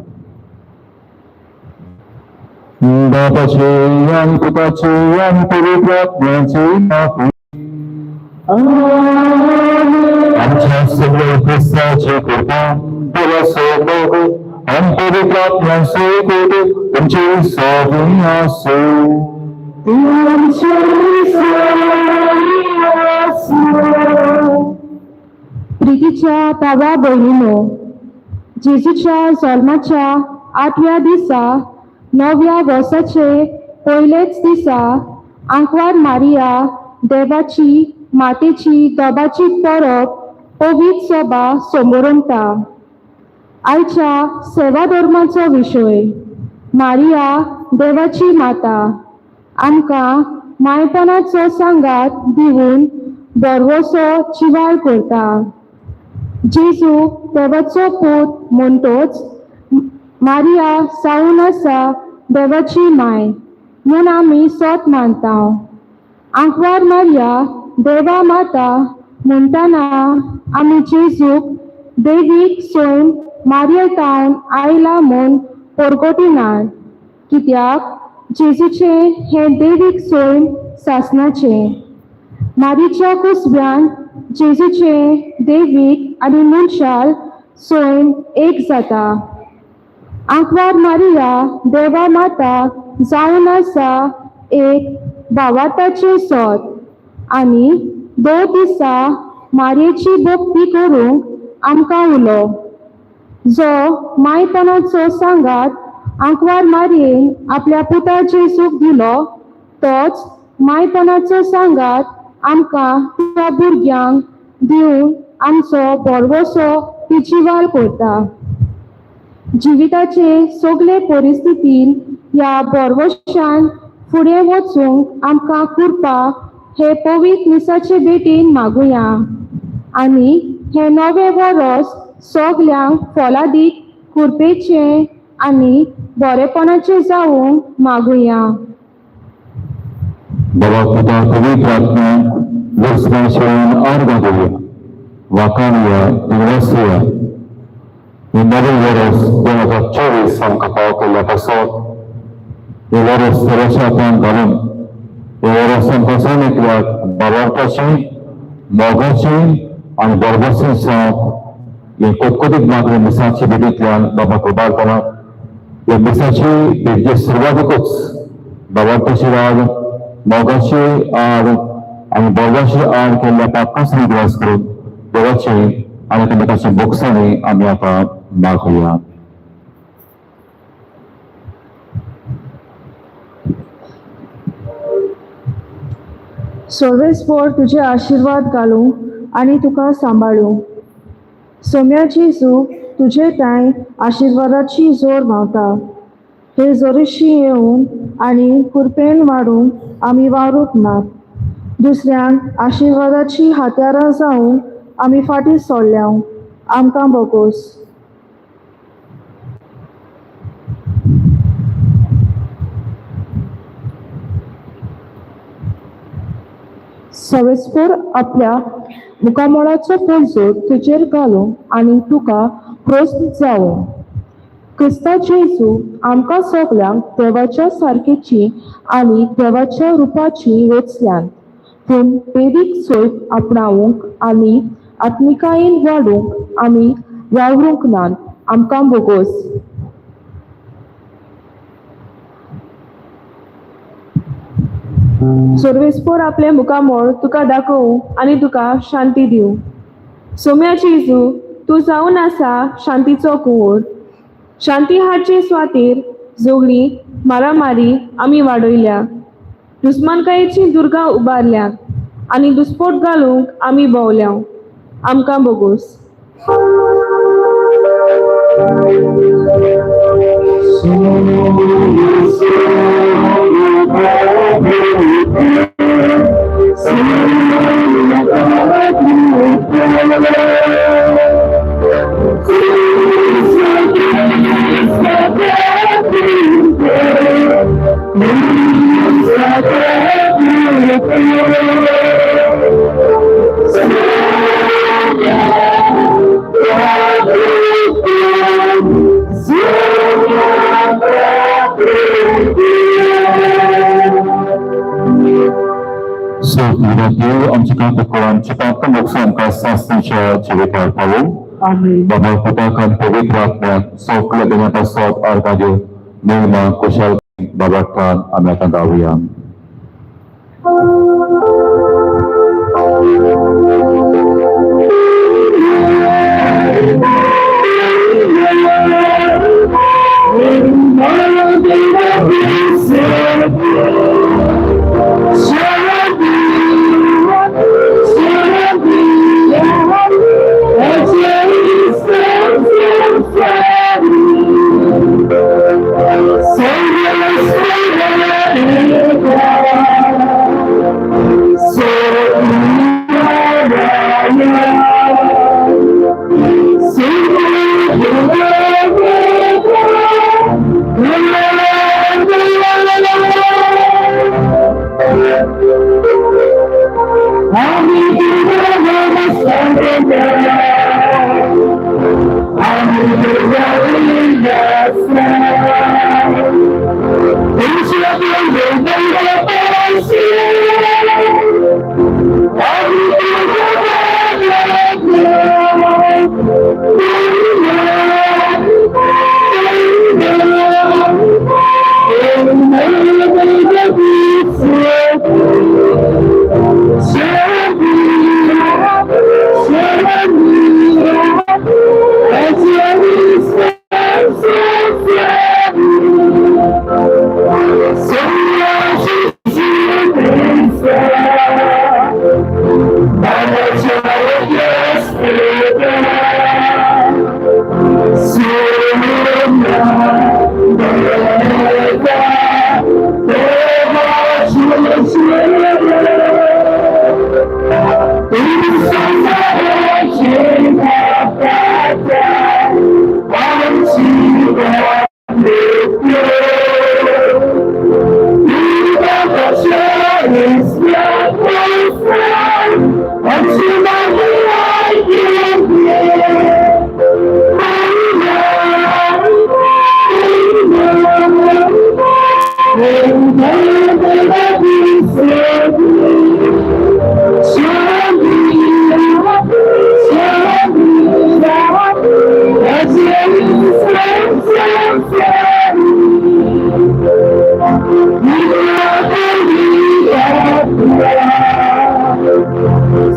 बापाचे आणि पुताचे आणि पवित्र आत्म्याचे नाव आमच्या सगळ्या ख्रिस्ताचे कृपा तुला सोबत आणि पवित्र आत्म्याचे तुमचे सगळी असो प्रीतीच्या भावा बहिणीनो जेजूच्या जल्माच्या 8व्या दिसा 9व्या वर्साचे पयलेच दिसा आंकवार मारिया देवाची मातेची दोबाची परब पवित्र सभा समोरंता आयच्या सेवा धर्माचो विशय मारिया देवाची माता आमकां मायपणाचो सांगात दिवन बरवसो चिवाळ करता जेजू देवाचो पूत म्हणटोच मारिया सावन आसा देवाची माय म्हूण आमी सोत मानता आंकवार मारिया देवा माता म्हणटना आमी जेजूक देवीक सोयन मारियेंतावन आयला म्हूण परगटिनात कित्याक जेजूचे हे देवीक सोयन सासणाचे मारीच्या कुसब्यान जेजूचे देवीक आनी मनशाल सोयन एक जाता आंकवार मारिया देवा माता जावन आसा एक भावाताचे सोत आनी 2 दिसा मारयेची भक्ती करूंक आमकां उलो जो मायपणाचो सांगात आंकवार मारयेन आपल्या पुता जेजूक दिलो तोच मायपणाचो सांगात आमकां त्या भुरग्यांक दिवन आमचो बरवसो पिचिवाल करता जिविताचे सगळे परिस्थितीन ह्या बरवशान फुडें वचूंक आमकां कृपा हे पवित्र मिसाचे भेटीन मागुया आनी हे नवे वर्स सगल्यांक फलादीक कृपेचे आनी बरेपणाचे जावंक मागुया देवा पुता पवित्र आत्म्या वर्सभर अर्घ घेवया वाखाणुया दिवसया हे नवे वर्स 2024 आमकां पाव केल्ल्या पासून हे वर्स सर्वच्या हातांत घालून हे वर्स आमकां सांगितल्याक बाबार्थाचें मोगाचें आनी बरबरसें जावंक हे कोतकोतीक मागले मिसाचे भेटींतल्यान बाबा कृपाळपणा हे मिसाची भेटचे सुरवातीकूच बाबार्थाची आड मोगाची आड आनी बरबाची आड केल्ल्या पापकांनी ग्रास करून देवाचे आनी तेमकाचे बोक्सांनी आमी आतां मागुया सर्वेस्पर तुझे आशीर्वाद घालूं आनी तुका सांबाळूं सोम्या जेजू तुजे ताई आशीर्वादाची जोर मावता हे जोरीशी येवन आणि कुरपेन वाडूंक आमी वावरूंक नात. दुसऱ्यांक आशिर्वादाची हात्यारां जावंक आमी फाटीं सोडल्या. आमकां बोगोस. सवेस्पर आपल्या मुखामळाचो पयसो तुजेर घालूं आनी तुका प्रोस्त जावं. क्रिस्ता जेजू आमकां सगल्यांक देवाच्या सारकेची आनी देवाच्या रुपाची वेचल्यान, पूण वेदीक सोयत आपणावंक आनी आत्मिकायेन वाडूंक आमी वावरूंक नात. आमकां बोगोस. सर्वेस्पर आपले मुखामळ तुका दाखोवं आनी तुका शांती दिवं. सोम्या जेजू, तूं जावन आसा शांतीचो कुंवर. शांती हाडचे सुवातेर झगडीं मारामारी आमी वाडयल्या. दुस्मानकायेची दुर्गा उबारल्यात आनी दुस्पोट घालूंक आमी भोंवल्या. आमकां बोगोस. Dew आमच्या तुकोरांच्या पात्र मोक्षांका सासणीच्या जिवितार पावूं. आमीन. बाबा पुताकान पवित्र आत्म्याक सगळ्या दिनापासून अर्घा दिवं निर्मा कुशल बाबाठान आमी आतां गावया.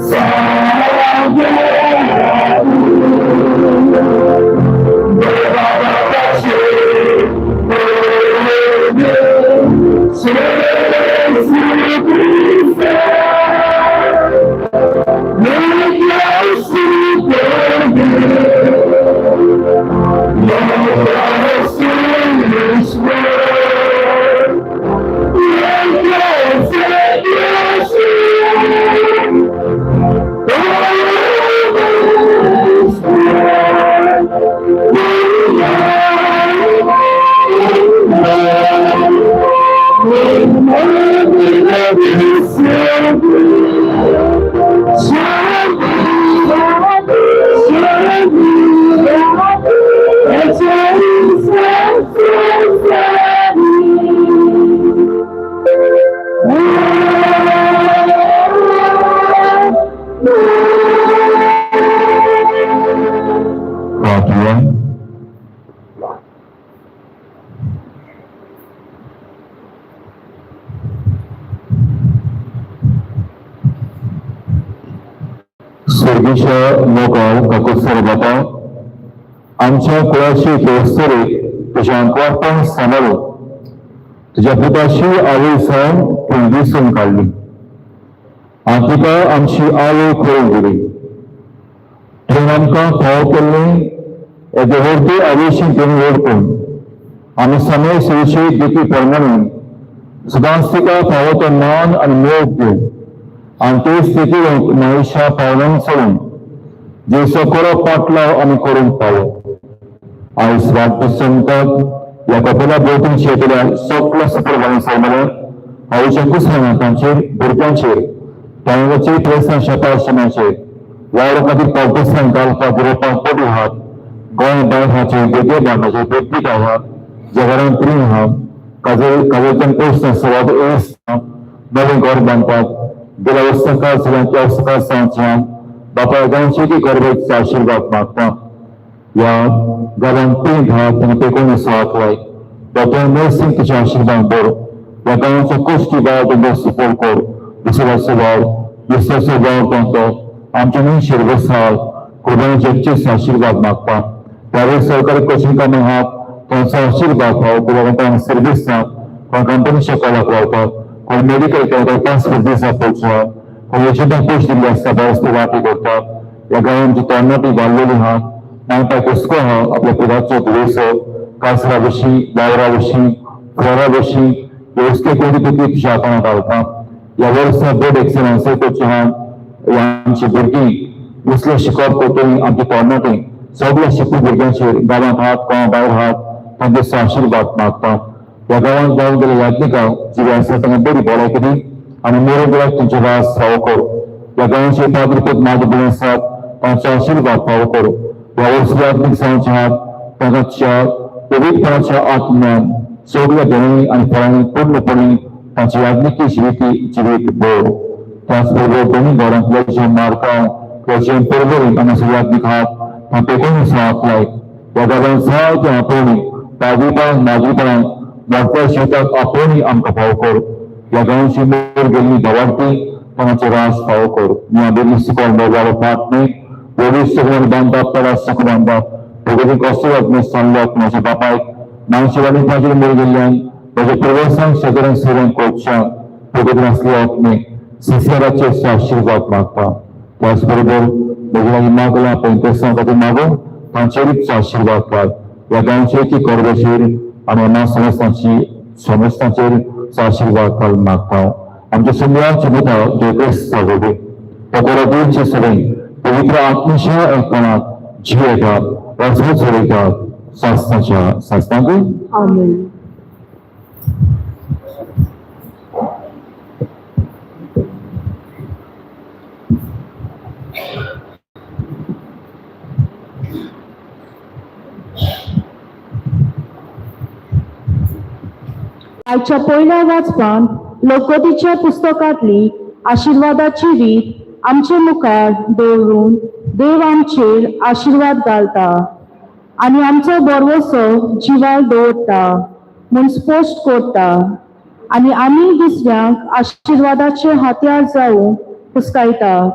Sa बेगीच्या लोकांक काकुस्तर जाता आमच्या कुळाची देवस्तरीक तुझ्या अंकवारपण सांबाळून तुझ्या पुताची आवय सावन तूं दिसून काडली आनी तुका आमची आवय करून दिली तुवें आमकां फाव केल्लें हे देवरती आवेशी तुवें ओळखून आमी समय सुरक्षीत देखी प्रमाणे सदांच तिका फावो तो मान आनी मोग दिवं आनी ते स्थितीक नायशा पावलांक चलून जेसो करप पाटलाव आमी करूंक पावो आयज वाट संताक ह्या कपेला भोंवतणी शेतल्या सगळ्या सुप्रभावी सैमार आयुश्या कुसमानांचेर भुरग्यांचेर तांगाचेर प्रेसान शेताशनाचेर वावरा खातीर पावसांत घालपाक रोवपाक पडले आहात गोंय भायर हाचे वेगळे बांदाचे व्यक्तीक आहात जगारांत प्रीण आहा काजळच्यान पयस सवाद एस नवें घर बांदपाक गेल्या वर्सां सगळ्यांच्या वर्सां सांच्यान बापा गांवचे की गरजेचे आशिर्वाद मागता या गांवांत प्रीण आहात आनी तेकोन सुवातलाय डॉक्टर नर्सिंग तुझे आशिर्वाद दवर या गांवांचो कोश्टी बाळ तुमचो सुपोर कर दुसऱ्याचो वाव दुसऱ्याचो वाव कोणतो आमच्या न्हय शिरवसाळ कुर्बानी जगचेच आशिर्वाद मागता त्यावेळी सरकारी कोचिंग कामां आहात त्यांचा आशीर्वाद भाव कुलवंतांक सर्व्हिस ना कोण कंपनी शिकवपाक रावतात कोण मेडिकल करतात ट्रान्सफर दिसा पोवच्या कोण एजंटाक पोस्ट दिल्ली आसता बरेच वाटी करतात या गांवांची तरणाटी वाडलेली आहा नायपाक हुस्को आहा आपल्या पुराचो दुयेसो कासरा विशीं वावरा विशीं फळां विशीं हे हुस्के कोणी तुकी तुज्या हातांत घालता या वर्सा बोर्ड एक्सलन्सी करची आहा आमची भुरगीं दुसरें शिकप करतली आमची तरणाटी सगळ्या शिकू भुरग्यांचेर गांवांत आहात गोंया भायर आहात तांचो आशिर्वाद मागता ह्या गांवांत जावन गेले याज्ञिका जी आसा तांकां बरी भलायकी दी आनी मोरगुराक तुमचे वास फावो कर ह्या गांवांचे पाद्रपद माझे भुरगे आसात तांचो आशिर्वाद फावो कर ह्या वर्सा याज्ञिक जावचे आहात तांच्या पवित्रपणाच्या आत्म्यान सगळ्या देणी आनी फळांनी पूर्णपणी तांची याज्ञिकी जिवीत भर त्याच बरोबर दोनूय घरांतले जे मार्कांव जे परवरी आनी सगळे याज्ञिक आहात तेकोन सुवातलाय ह्या गांवांत जायते आपोवणी ताजीपणान नाजीपणान वाडट्या शेताक आपोवणी आमकां फावो कर ह्या गांवची मोर गेल्ली दवाडटी तांचे रास फावो कर ह्या बेगी सुकोन मोबायल पाट न्हय व्हडली सगळ्यांक बांदप तडा सुख बांदप भगवती कसो आत्मे सांगल्याक म्हज्या बापायक मानशेवाडी ताजेर मोर गेल्ल्यान म्हज्या प्रवासांक शेजाऱ्यांक सगळ्यांक कोचशांक भगवती आसले आत्मे संस्काराचे आशिर्वाद मागता त्याच बरोबर भगवान मागला पंचायत खातीर मागून तांचेरूच आशिर्वाद काड ह्या गांवचे की करदेशीर आनी ह्या समस्तांचेर आशिर्वाद काड मागता आमच्या सगळ्यांचे मुता देवक्रिस्त जागोवे तोकोरा देवचे सगळे पवित्र आत्मेच्या एकपणात जीव येतात वाचवत चलयतात शास्त्राच्या शास्त्रांक आमेन. आजच्या पहिल्या वाचपान लोकवतीच्या पुस्तकातली आशीर्वादाची रीत आमचे मुखार दवरून देव आमचेर आशीर्वाद घालता आणि आमचो बरवसो जिवार दवरता म्हूण स्पश्ट करता आणि आमी दुसऱ्यांक आशीर्वादाचे हात्यार जावंक हुस्कायता.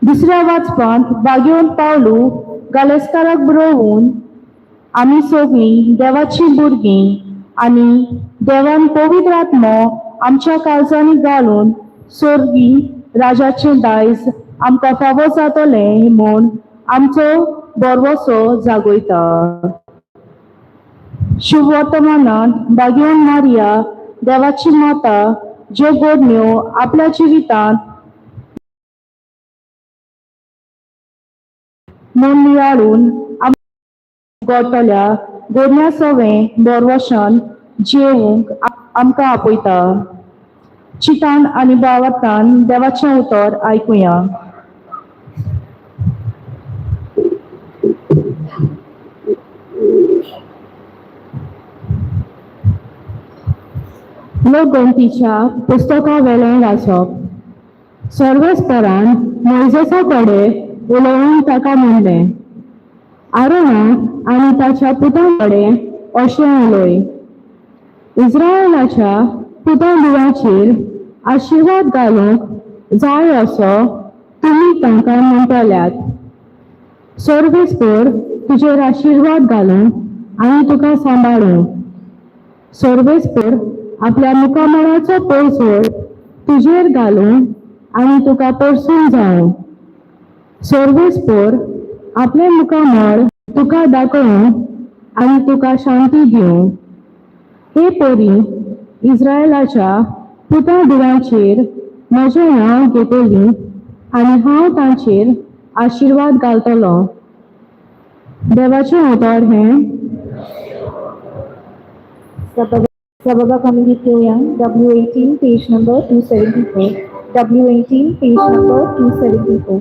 दुसऱ्या वाचपांत बागेवन पावलू गालेस्काराक बरोवन आमी सगळीं देवाची भुरगीं आनी देवान पवित्र आत्मो आमच्या काळजांनी घालून स्वर्गी राजाचे दायज आमकां फावो जातले म्हूण आमचो बरवसो जागयता. शुभ वर्तमानांत बागेवन मारिया देवाची माता ज्यो घडण्यो आपल्या जिवितांत मन नियाळून घडटल्या घडण्या सवें बरवशान जेवूंक आमकां आपयता. चितान आनी भावार्थान देवाचें उतर आयकुया. लोकगणतीच्या पुस्तका वेलें वाचप. सर्वेस्परान मोइसेसा कडेन उलोवंक ताका म्हणलें, आरोना आनी ताच्या पुतां कडेन अशें उलय, इस्रायेलाच्या पुतां देवाचेर आशिर्वाद घालूंक जाय असो तुम्ही तांकां म्हणटल्यात, सर्वेस्पर तुजेर आशीर्वाद घालूं आनी तुका सांबाळूं. सर्वेस्पर आपल्या मुखामळाचो पयसो तुजेर घालूं आनी तुका परसून जावं. सर्वेस्पर आपले मुखामळ तुका दाखोवन आनी तुका शांती दिवं. हे परी इस्रायलाच्या पुता देवाचेर म्हजें नांव घेतली आनी हांव तांचेर आशीर्वाद घालतलो. देवाचें उतर हें. Sababa Community W18 page number 274. W18 page number 274.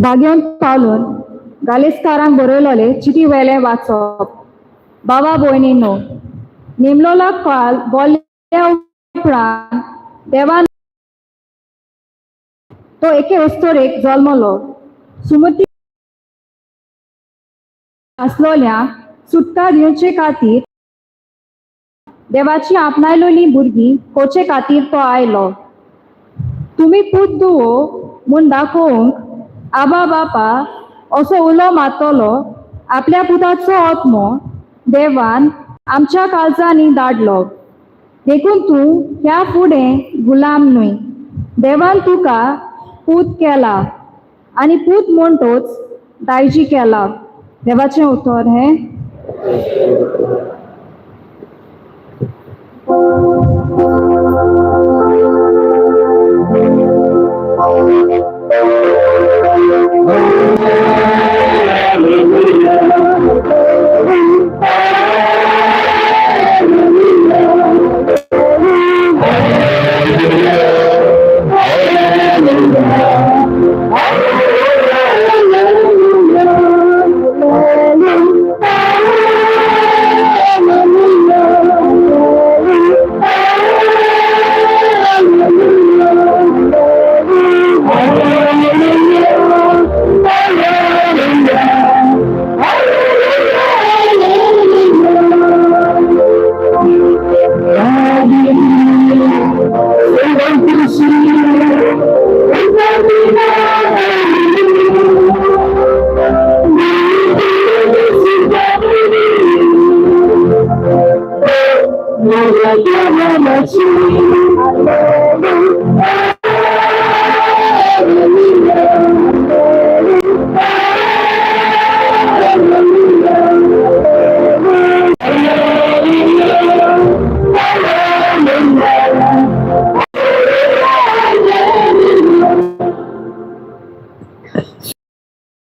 बागेवन पावलून गालेस्कारांक बरयलोले चिटी वेले वाचप. बाबा भयणींनो, नेमलोला काल बोल्ल्या उपरांत देवान तो एके अस्तोरेक जल्मलो. सुमती आसलोल्यांक सुटका दिवचे खातीर देवाची आपणायलोली भुरगीं कोचे खातीर तो आयलो. तुमी पूत दुवो म्हूण दाखोवंक आबा बापा असो उलो मारतलो. आपल्या पुताचो आत्मो देवान आमच्या काळजांनी धाडलो. देखून तूं ह्या फुडें गुलाम न्हय. देवान तुका पूत केला आनी पूत म्हणटोच दायजी केला. देवाचें उतर हें.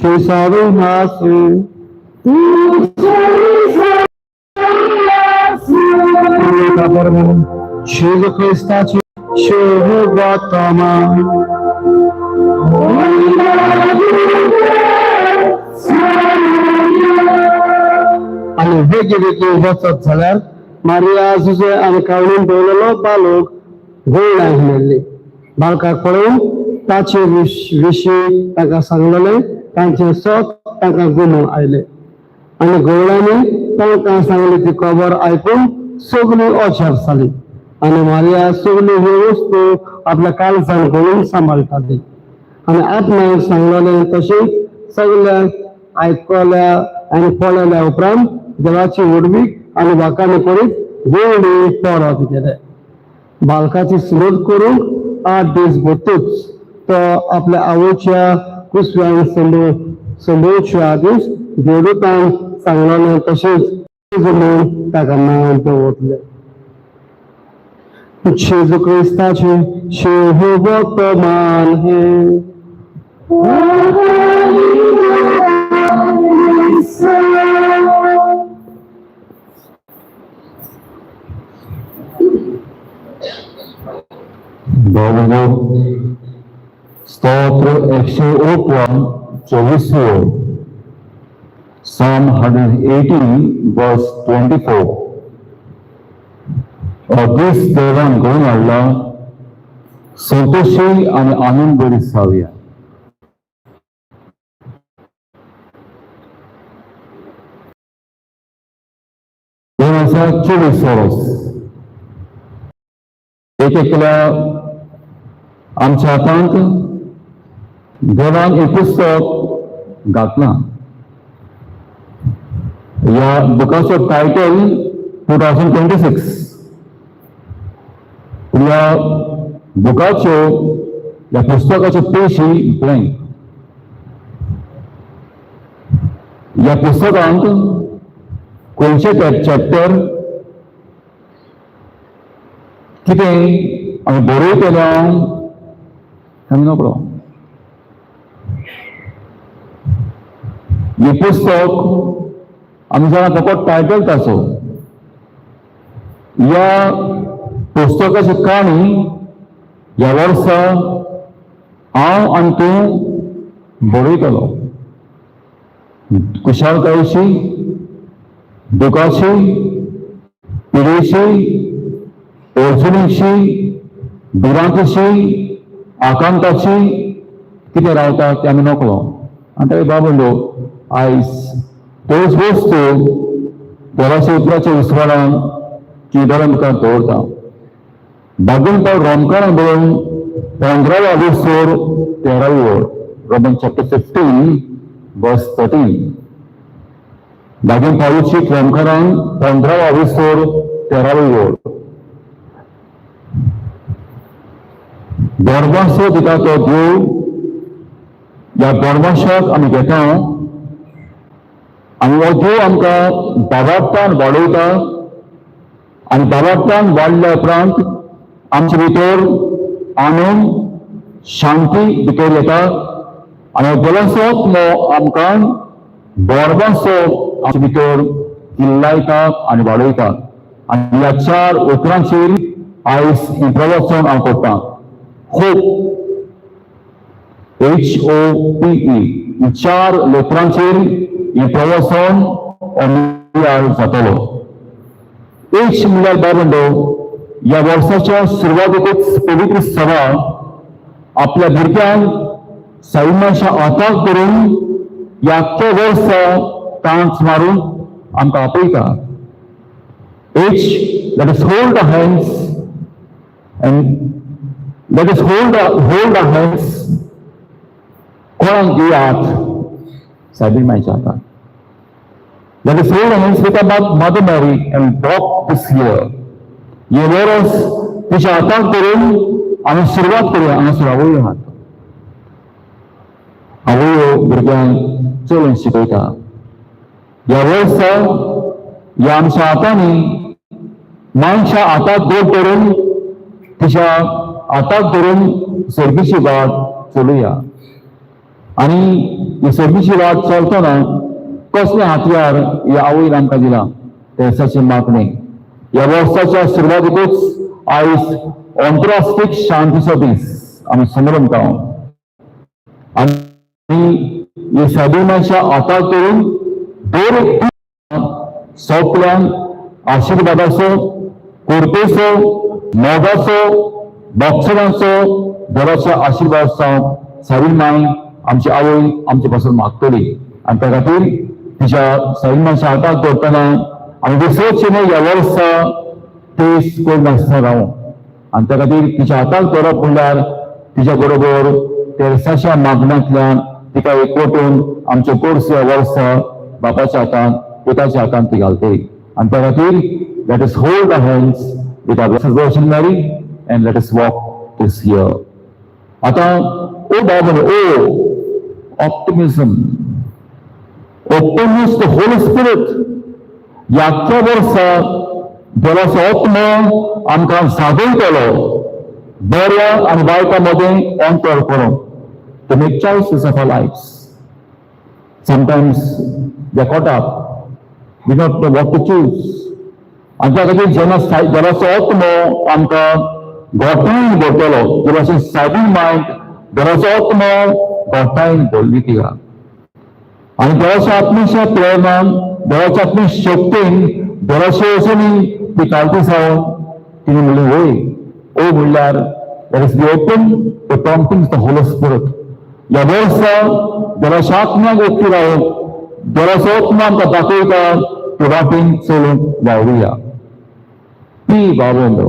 Cesarum nasu. Jesu Christaci, Jehovah Tama. आणि वेगवेगळे वचत झाल्यार मारिया जुजे आनी कावळीन दवरलेलो बालोक गोळ्याक मेल्ली. बालकाक पळोवन ताचे विशीं ताका सांगलेले, तांचे सोक ताका गुमून आयले. आनी गवळ्यांनी तांकां सांगली ती खबर आयकून सगळीं ओचार जाली. आनी मारिया सगळी ह्यो वस्तू आपल्या काळजान घालून सांबाळटाली. आनी आत्म्याक सांगलेले तशेंच सगळ्यांक आयकल्या आनी पळयल्या उपरांत देवाची उर्बीक आनी वाखाणी करीत व्हडली परत गेले. बालकाची सुरत करूंक 8 दीस भोवतूच तो आपल्या आवयच्या कुसव्यान संभोवच्या आदींच देवदूतान सांगलेलें तशेंच जमून ताका नांव दवरलें. जेजू क्रिस्ताचे शेव वर्तमान हे Bogu स्तोत्र 108 Psalm 118 verse 24. दीस देवान घडोवन हाडला, संतोशी आनी आनंद बरी जावया. दोन हजार 24 वर्स एकल्या आमच्या हातांत देवान एक पुस्तक घातलां. ह्या बुकाचो टायटल 2026. ह्या बुकाच्यो ह्या पुस्तकाच्यो पेशी ब्लँक. ह्या पुस्तकांत खंयचे चॅप्टर कितें आमी बरोय केल्या आमी नकळो. हे पुस्तक आमी जाणा फकत टायटल ताचो. ह्या पुस्तकाची काणी ह्या वर्सा हांव आनी तूं बरयतलो. कुशालकायेची, दुखाची, पिडेची, अडचणीची, दुरांतीची, आकांताची कितें रावता तें आमी नकळो. आनी ताका बाबंडो आयज त्योच वस्तू देवाच्या उतराच्या विस्वारान किदेल्या मुखार दवरता. बागून पावल रोमकारां बरोवन 15व्या दिसोर 13वी ओळ. Roman chapter 15 verse 13. बागून पावलची रोमकारांक 15व्या दिसोर 13वी ओळ. बोरमासो दिता तो देव. ह्या बोरमाशाक आमी घेता आनी हो देव आमकां बाबार्थान वाडयता. आनी बाबार्थान वाडल्या उपरांत आमचे भितर आनंद, शांती भितर येता. आनी बोलासो मोग आमकां बोरमासो आमचे भितर किल्लायता आनी वाडयता. आनी ह्या 4 उतरांचेर आयज इंट्रोडक्शन हांव करतां. Hope, HOPE. 4 लेटरांचेर इंट्रोडक्शन जातलो. H म्हणल्यार बाबंडो ह्या वर्साच्या सुरवातेकूच पवित्र सभा आपल्या भुरग्यांक सैन्याच्या हाताक धरून ह्या आख्ख्या वर्सा तांच मारून आमकां आपयता. H, let us hold the hands and let us hold the hands. कोणाक दियात सायबीण मायच्या हाताक. Let us hold the hands with our Mother Mary and walk this year. हे वर्स तिच्या हाताक धरून आमी सुरवात करूया. हांगासर आवयो आहात. आवयो भुरग्यांक चलून शिकयता. ह्या वर्सा ह्या आमच्या हातांनी मनशा हाताक दोर धरून तिच्या हाताक धरून सर्गीची वाट चलुया. आणि ही सगळीची वाट चलतना कसले हातयार ह्या आवयन आमकां दिला तेसाचे मागणे ह्या वर्साच्या सुरवातीकूच आयज अंतरराष्ट्रीय शांतीचो दीस आमी समरमता आणि हे साधूनाच्या आतां करून दर सगळ्यांक आशीर्वादाचो कुर्तेचो मोगाचो बक्षरांचो देवाच्या आशीर्वादाचो सारील माय आमची आवय आमचे पासून मागतली आणि त्या खातीर तिच्या सैन्याच्या हाताक करतना आमी विसरचे न्हय ह्या वर्सा तेच कोण नासता रावूं आणि त्या खातीर तिच्या हाताक करप म्हणल्यार तिच्या बरोबर तेरसाच्या मागण्यांतल्यान तिका एकवटून आमचे कोर्स ह्या वर्सा बापाच्या हातान पिताच्या हातान ती घालते आणि त्या खातीर let us hold the hands with our salvation Mary and let us walk this here आता ओ बाबा ओ optimism openness to Holy Spirit याच्या वर्सा देवाचो आत्मा आमकां सादूर केलो बऱ्या आणि वायटामध्ये अंतर करून to make choices of our lives. Sometimes they are caught up. We don't know what to choose. आणि त्या खातीर जेन्ना देवाचो आत्मा आमकां गोठायन भरतलो देवाचें सादूर मायंड देवाचो आत्मा गोठायन भरली तिका आणि देवाच्या आत्म्याच्या प्रेमान देवाच्या आत्म्या शक्तीन देवाच्या वचनी ती कालती सावन तिने म्हणली होय ओ म्हणल्यार let us be open to promptings the Holy Spirit ह्या वर्सा देवाच्या आत्म्याक ओळखी रावून देवाचो आत्मा आमकां दाखयता ते वाटेन चलूंक वावुरया ती बाबंदो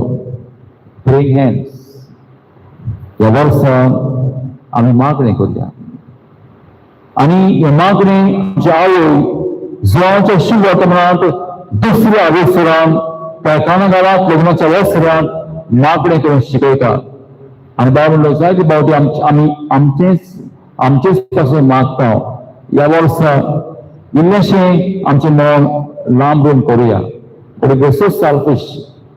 ब्रिंग हँड्स ह्या वर्सा आमी मागणें करया आणि हे मागणे आमच्या आवय जिवाच्या शुभ वर्तमानात दुसऱ्या अवेसरान त्या कानागारात लग्नाच्या वेसरान मागणे करून शिकयता आणि बाबा जायती बावटी आमी आमचेच पासून मागता ह्या वर्सा इल्लेशें आमचें मन लांबून करुया बट इट सो सेल्फिश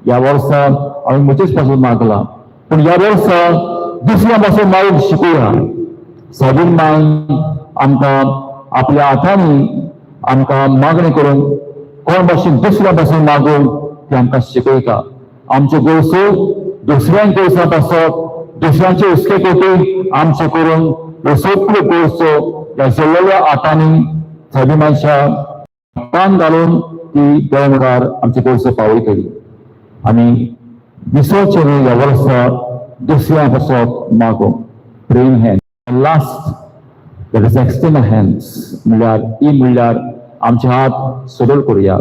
ह्या वर्सा आमी म्हजेच पासून मागला पूण ह्या वर्सा दुसऱ्या पासून मागून शिकुया सादूर माय आमकां आपल्या हातांनी आमकां मागणी करून कोण भाशेन दुसऱ्या भाशेन मागून ती आमकां शिकयता आमच्यो गोरसो दुसऱ्यांक गोरसांत आसप दुसऱ्यांचे हुस्के कोटी आमचे करून ह्यो सगळ्यो गोरसो ह्या जल्लेल्या हातांनी सादुमाच्या हातान घालून ती देवमुखार आमचे गोरसो पावयतली आनी विसरचे न्हय ह्या वर्सा दुसऱ्यांक वचप मागून प्रेम hand last let us extend our hands म्हणल्यार ई म्हणल्यार आमचे हात सदळ करूया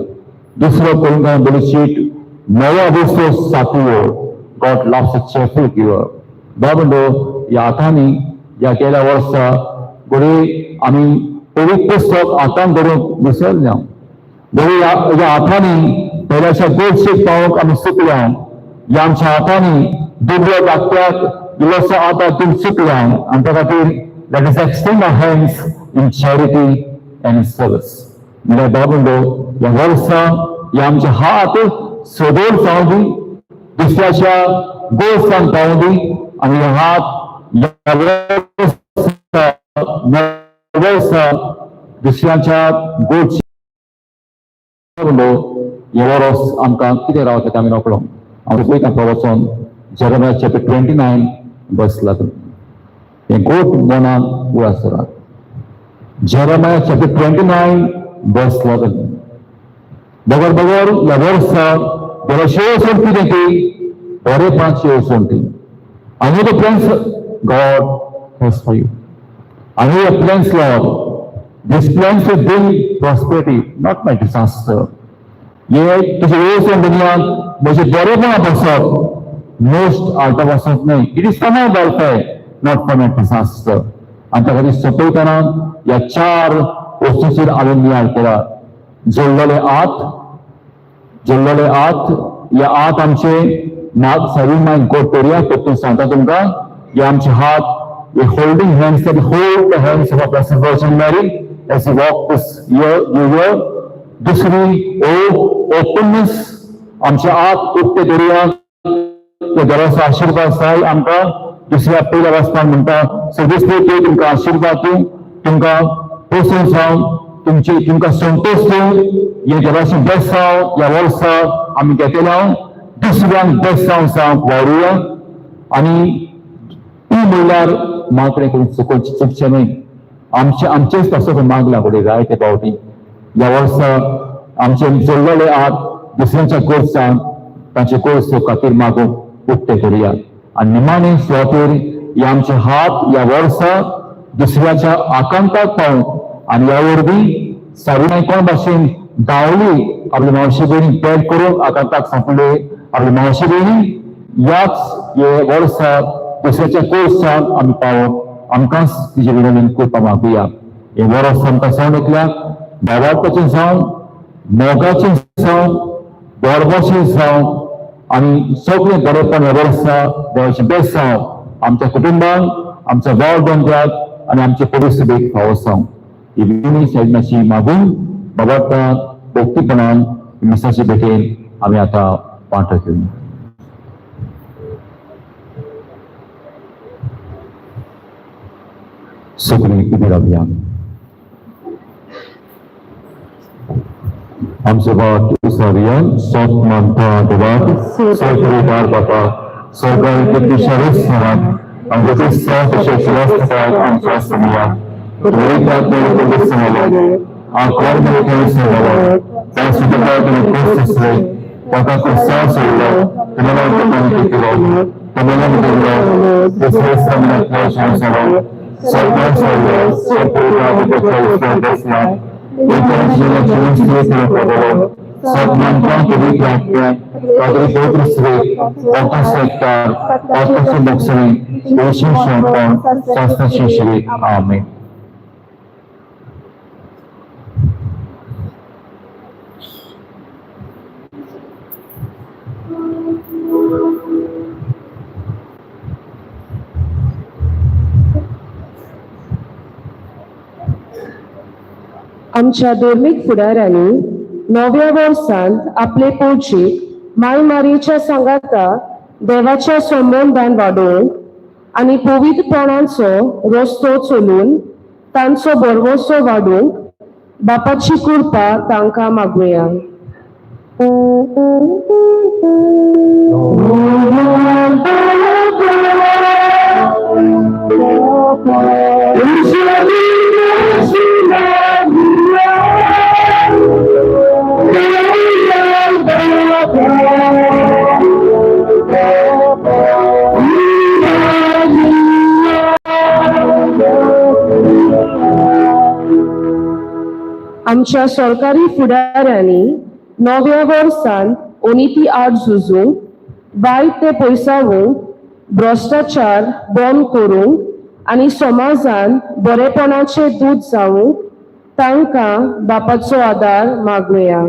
दुसरो कोरिंथांस बरेचीट 9:7 God loves a cheerful giver बाबंदो ह्या हातांनी ह्या गेल्या वर्सा बरी आमी पवित्र पुस्तक हातान धरून विसरल्या बरी ह्या हातांनी पहिल्याच्या गोडशेक पावोवंक आमी चुकल्या ह्या आमच्या हातांनी दुबळ्या धाकट्याक इल्लोसो आदार दिवंक चुकल्या आनी त्या खातीर let us extend our hands in charity and in service. म्हणल्यार बाबंदो ह्या वर्सा हे आमचे हात सदोर पावदी दुसऱ्याच्या गोरसांक पावदी आनी हे हात वर्सा दुसऱ्याच्या गोडच्या बाबंदो हे वर्स आमकां कितें रावता तें आमी रोखडो हांव पळयता प्रवचन Jeremiah chapter 29 verse 11 हे गोट मनाक उडासरात Jeremiah chapter 29 verse 11 बगर बगर ह्या वर्सा देवाचे वचन कितें की बरेपणाची वचनटी आनी the plans God has for you and your plans Lord these plans will bring prosperity not my disaster हे तुझे वचन दुनियांत म्हजे बरेपणाक आसप मोस्ट आल्टाक आसप न्हय it is for my welfare not for my disaster आणि त्या खातीर सोंपयतना ह्या 4 वस्तूंचेर हांवें नियाळ केला जोडलेले हात ह्या हात आमचे नाग सरी माय गोड करुया तो सांगता तुमकां हे आमचे हात we holding hands that hold the hands of our Blessed Virgin Mary as we walk this year. दुसरी openness आमचे हात उक्ते करुया ते देवाचो आशीर्वाद जाय आमकां दुसऱ्या पहिल्या वाचपाक म्हणटा सो दिस डे तुमकां आशीर्वाद दिवं तुमकां पोसून जावन तुमकां संतोष दिवन हे देवाचें बेस्ट जावं ह्या वर्सा आमी घेतलेल्या दुसऱ्यांक बेस्ट जावंक वावरुया आनी ती म्हणल्यार मात्र करून चुकचें न्हय आमचेच पासून मागला फुडें जायते फावटी ह्या वर्सा आमचे जोडलेले आहात दुसऱ्यांच्या कोर्सांक तांचे कोर्स खातीर मागूंक उक्ते करुया आनी निमाणे सुवातेर हे आमचे हात ह्या वर्सा दुसऱ्याच्या आकांताक पावंक आनी ह्या वरवीं सारुणाय कोण भाशेन धांवली आपल्या मावशे भयणी पेड करूंक आकांताक सांपले आपल्या मावशे भयणी ह्याच हे वर्सा दुसऱ्याच्या कोर्सांक आमी पावोंक आमकांच तिजे विनवणेन कृपा मागुया हे वर्स आमकां सांग एकल्याक भावार्थाचें जावं मोगाचें जावं गोडभाशें जावं आनी सगळें बरेपण ह्या वर्सा देवाचें बेस्ट जावं आमच्या कुटुंबान आमच्या भाव बंद्याक आनी आमचे पवित्र सभेक फावो जावं ही विनवणी सायडनाची मागून बाबार्थां भक्तीपणान मिसाचे भेटेन आमी आतां पाठ घेवन सगळीं उबी रावया आमचे भाव तुसारियान सोत मानता देवाक सोयकार बापा सोगाय किती शरीर सरात आमचे ते सोत शेषवास्तवाक आमच्या समया रोहितात मेळून समया आकार मेळून समया त्या सुद्धा कोर्स रे ताका कोर्सा सोडलो तुम्हाला पाणी केलो तुम्हाला केलो दुसरे समया शांसलो सरकार सोडलो सरकार बचाव बसला Amen. आमच्या धर्मीक फुडाऱ्यांनी नव्या वर्सांत आपले पोळचेक माय मारयेच्या सांगाता देवाच्या संबंधान वाडोवंक आनी पवित्रपणाचो रस्तो चलून तांचो बरवसो वाडोवंक बापाची कृपा तांकां मागुया. आमच्या सरकारी फुडाऱ्यांनी नव्या वर्सांत अनिती आड झुजूंक वायट ते पयसावूंक भ्रश्टाचार बंद करूंक आनी समाजान बरेपणाचे दूत जावूंक तांकां बापाचो आदार मागुया.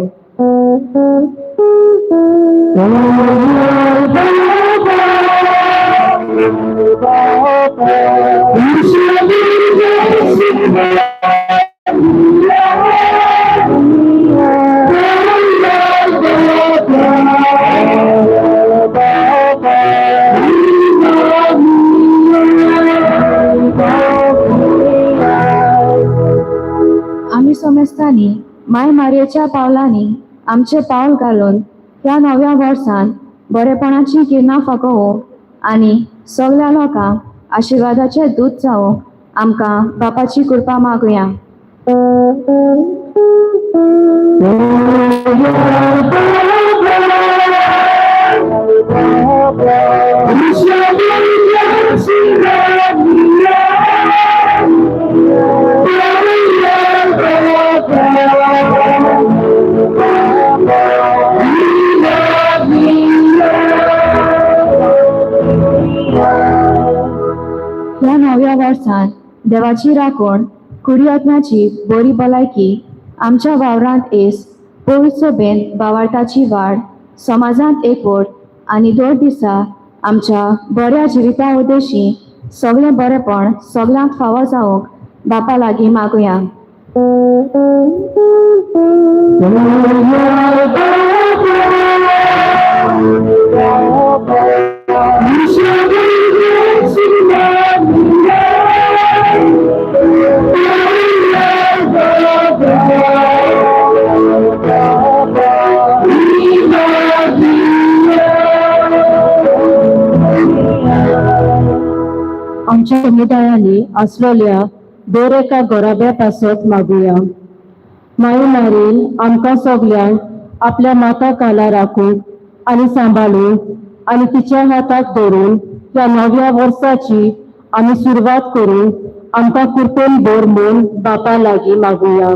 आम्ही समजतानी माय मारयेच्या पावलांनी आमचे पावल घालून ह्या नव्या वर्सांत बरेपणाची किरणां फकोवंक आनी सगळ्या लोकांक आशिर्वादाचे दूत जावंक आमकां बापाची कृपा मागुया. ह्या नव्या वर्सांत देवाची राखण कुडी आत्म्याची बरी भलायकी आमच्या वावरांत येस पवित्र सभेन भावार्थाची वाड समाजांत एकवट आनी दर दिसा आमच्या बऱ्या जिविता उद्देशी सगळें बरेपण सगळ्यांक फावो जावंक बापा लागीं मागुया. आमच्या समुदायाने असलेल्या दर एका गराब्या पासत मागुया. माई मारीन आमकां सगळ्यांक आपल्या माता काला राखूंक आनी सांबाळूंक आनी तिच्या हाताक धरून ह्या नव्या वर्साची आमी सुरवात करूंक आमकां कृपेन भर म्हूण बापा लागीं मागुया.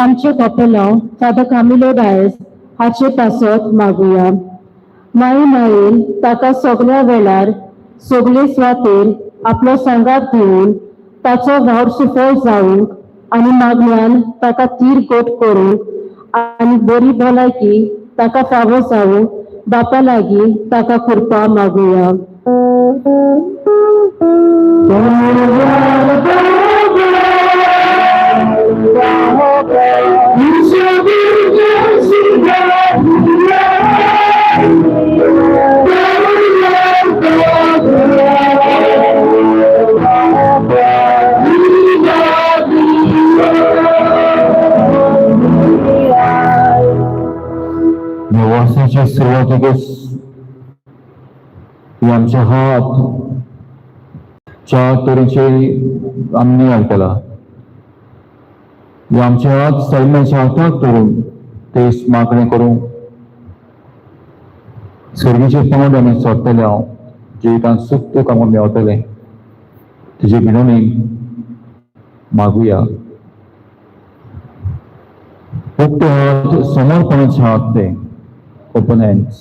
आमचे कपेलांव फादर कामिलो डायस हाचे पासत मागुया. माई मायेन ताका सगळ्या वेळार सगळे स्वातेर आपलो सांगात दिवन ताचो वावर सुफळ जावंक आनी मागण्यांन ताका तीर गोट करूंक आनी बरी भलायकी ताका फावो जावंक बापा लागीं ताका कृपा मागुया. वर्षाच्या सुरुवातीकच आमचे हात चार तरेचे आमने घालतला. आमचे हात सैन्याच्या हाताक धरून तेच मागणे करूंक सर्वीचे पंगड आमी सोडटले. हांव जिवितांत सुख तुका मेळटले तुजे भिडोनी मागुया. फक्त हात समर्पणाचे हात ते ओपन हँड्स.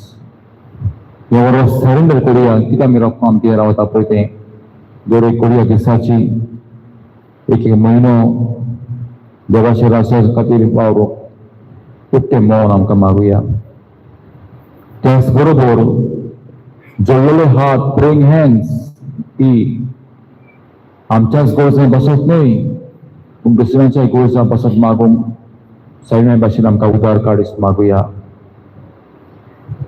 हे वर्स सरेंडर करूया कित्याक आमी रोखो आमचे रावता पळय ते दर एक करूया दिसाची एक म्हयनो देवाचे राशा खातीर वावरूंक फक्त मौन आमकां मागुया. त्याच बरोबर जोडलेले हात प्रेइंग हँड्स ही आमच्याच गोळसां बसत न्हय पूण दुसऱ्यांच्याय गोळसां बसत मागूंक सैन्या भाशेन आमकां उदार काडीस मागुया.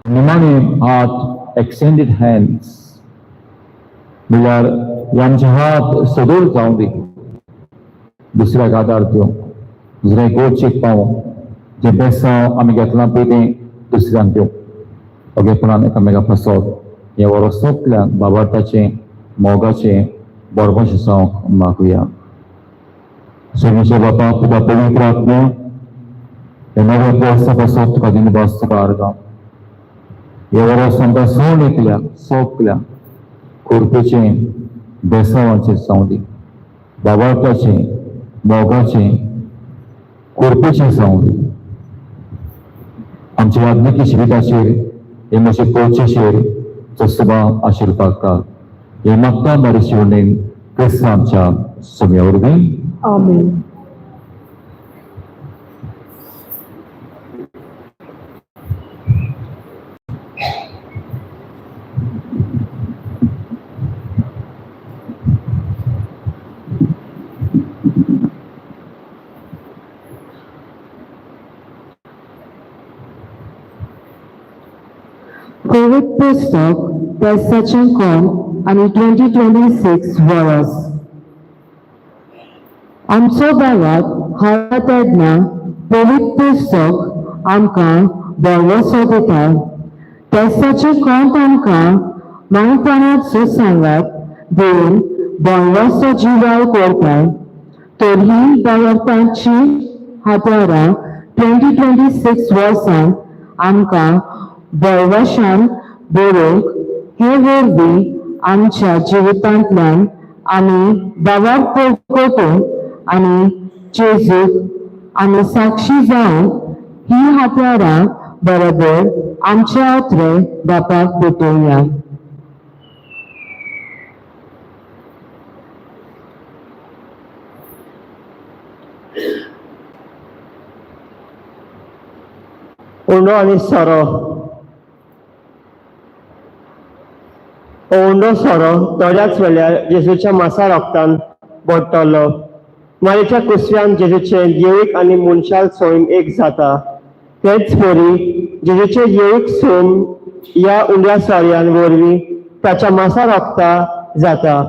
निमाणे हात एक्सटेंडेड हँड्स म्हणल्यार आमचे हात सदोर जावं दी दुसऱ्याक आदार दिवंक दुसऱ्या गोड चिंतपावंक जे बेसांव आमी घेतलां पळय तें दुसऱ्यांक दिवंक ओगेपणान एकामेका फसोवप हे वर्स सोंपल्यांक बाबार्थाचें मोगाचें बरोवपाचें जावंक मागुया. सगळ्यांचे बापा तुका पवित्र आत्म्या हे नव्या वर्सा पासत तुका दिनवास तुका आर्गां. हे वर्स आमकां सण एकल्या सोंपल्या खुरपेचें बेसांवाचें जावं दी बाबार्थाचें मोगाचें खुरपेचें जावं दी. आमच्या आत्मिकी जिविताचेर हे मातशे पोळचेचेर जसोबा आशिर्वाद काड. हे मागता बरे शिवणेन क्रिस्त आमच्या सगळ्या वरवीं आमेन. कोविड पुस्तक वर्साचें कोण आनी 2026 वर्स. आमच्या गांवांत हांगा तेन्ना कोविड पुस्तक आमकां बरो सोदता. वर्साचें कोण आमकां मायपणाचो सांगात देवन बरोसो जिवाळ करता. तर ही बाळार्थांची हातारां 2026 वर्सान आमकां बळवशान बरोवंक हे वरवीं आमच्या जिवितांतल्यान आमी बाबाक पळकोवंक आनी जेजूक आमी साक्षी जावंक ही हात्यारां बरोबर आमचे आत्रे बापाक भेटोवया. उंडो आनी सोरो. उंडो सोरो थोड्याच वेळार जेजूच्या मासा रोगतान बोडटलो. मारेच्या कुसव्यान जेजूचे येवीक आनी मनशाल सोयम एक जाता तेच परी जेजूचे येवीक सोम या उंड्या साऱ्यां वरवीं ताच्या मासा रोखता जाता.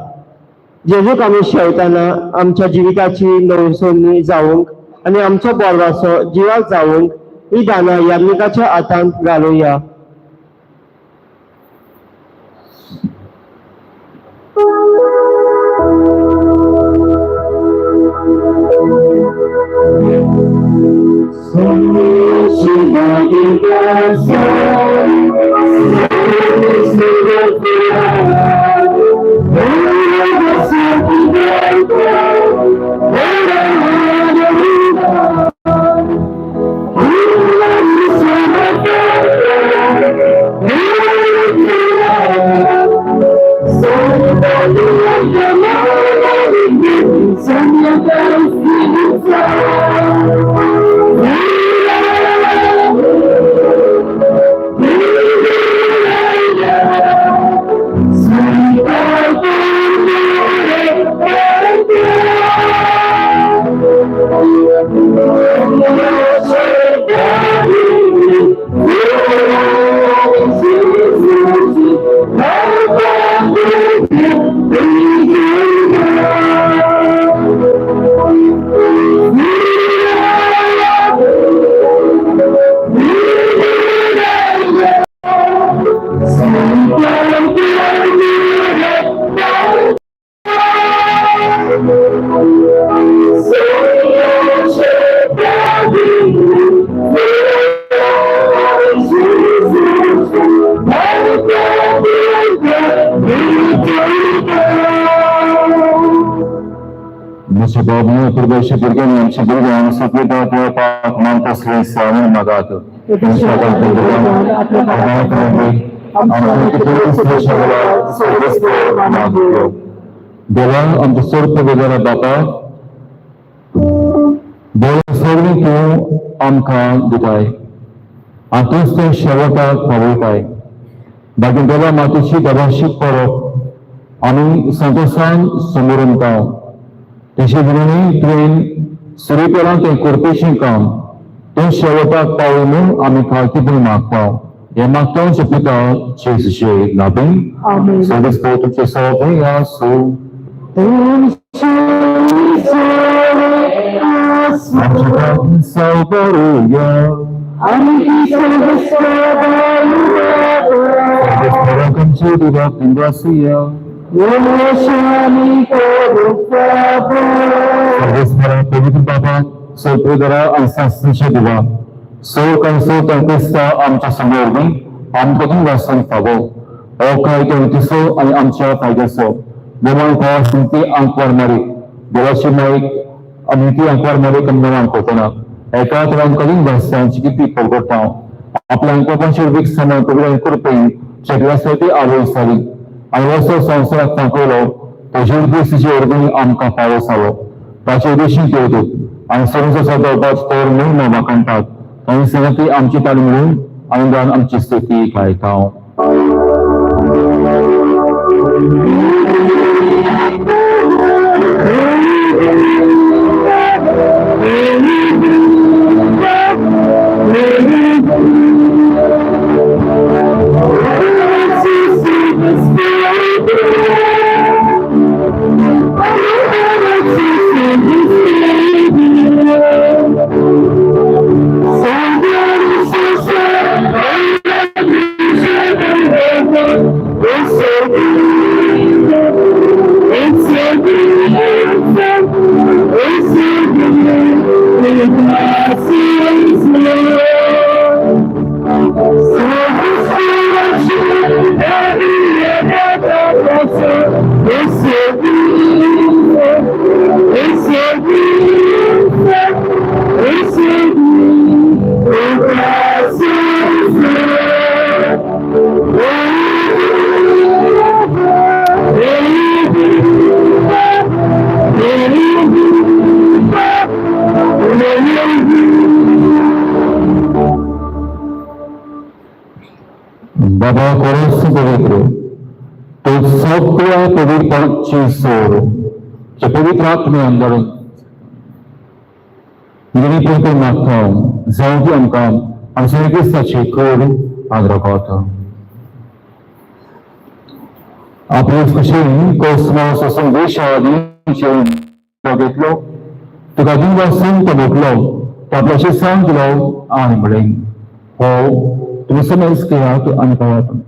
जेजूक आमी शेवताना आमच्या जिविताची नवसोडणी जावंक आनी आमचो बोरवासो जिवाक जावंक ही दानां याज्ञिकाच्या हातांत घालुया. Mr. Bob, no probation burgen amche burgen sakwe da pa man tasle samen magat. Inshallah burgen amana kare amana kitu shagala service magyo. Devan am dusur pe bedara bapa. Devan sorni tu amka ditai. Atuste shavata pavutai. Bagin dela matushi dabashik paro. Ami santosan sumurum tao. देशभराने train सुरू करून ते corporation काम तो शेवटाक पावून म्हणून आमी खातीर मागता हे मागता पिता जेजूचे नांवान आमेन. सगळे तुमचे सगळे आसूं सावकारुया आमची दिवा पिंडासिया पवित्र बाबा सोपदरा अंशांशी दिवा सो कंसो तंकस्ता आमच्या समोर आमकडून वाचून पावो हो काय तंकसो आणि आमच्या फायद्याचो देवान भाव ती आंकवार मारी देवाची माईक आमी ती आंकवार मारी कन्नवान कोकणा एका तरान करून भासांची किती पडगोटा आपल्या अंकवांचे वीक समान पवित्र करपी सगळ्यासाठी आवड सारी आणि असो संवसाराक दाखयलो ताचे उद्देशीची अर्दणी आमकां पावस आलो ताचे उद्देशी केवतो आणि सर्व सदावपाच तर म्हणून मामाकांतात आणि संगती आमची तालीम म्हणून आनंदान आमची स्तुती गायता. बाबा कोरस पवित्र तो सगळ्या पवित्राची सोर जे पवित्र आत्मे अंदर Gdyby tylko na to, zaufam a zregistracie kór adrogata. A przesłyszenie kosmosu są wysiadni się dogetlo, to kadinga są to buklo, ta proszę sam dlo, ani mlin. O, to są eskeatu ani pałatun.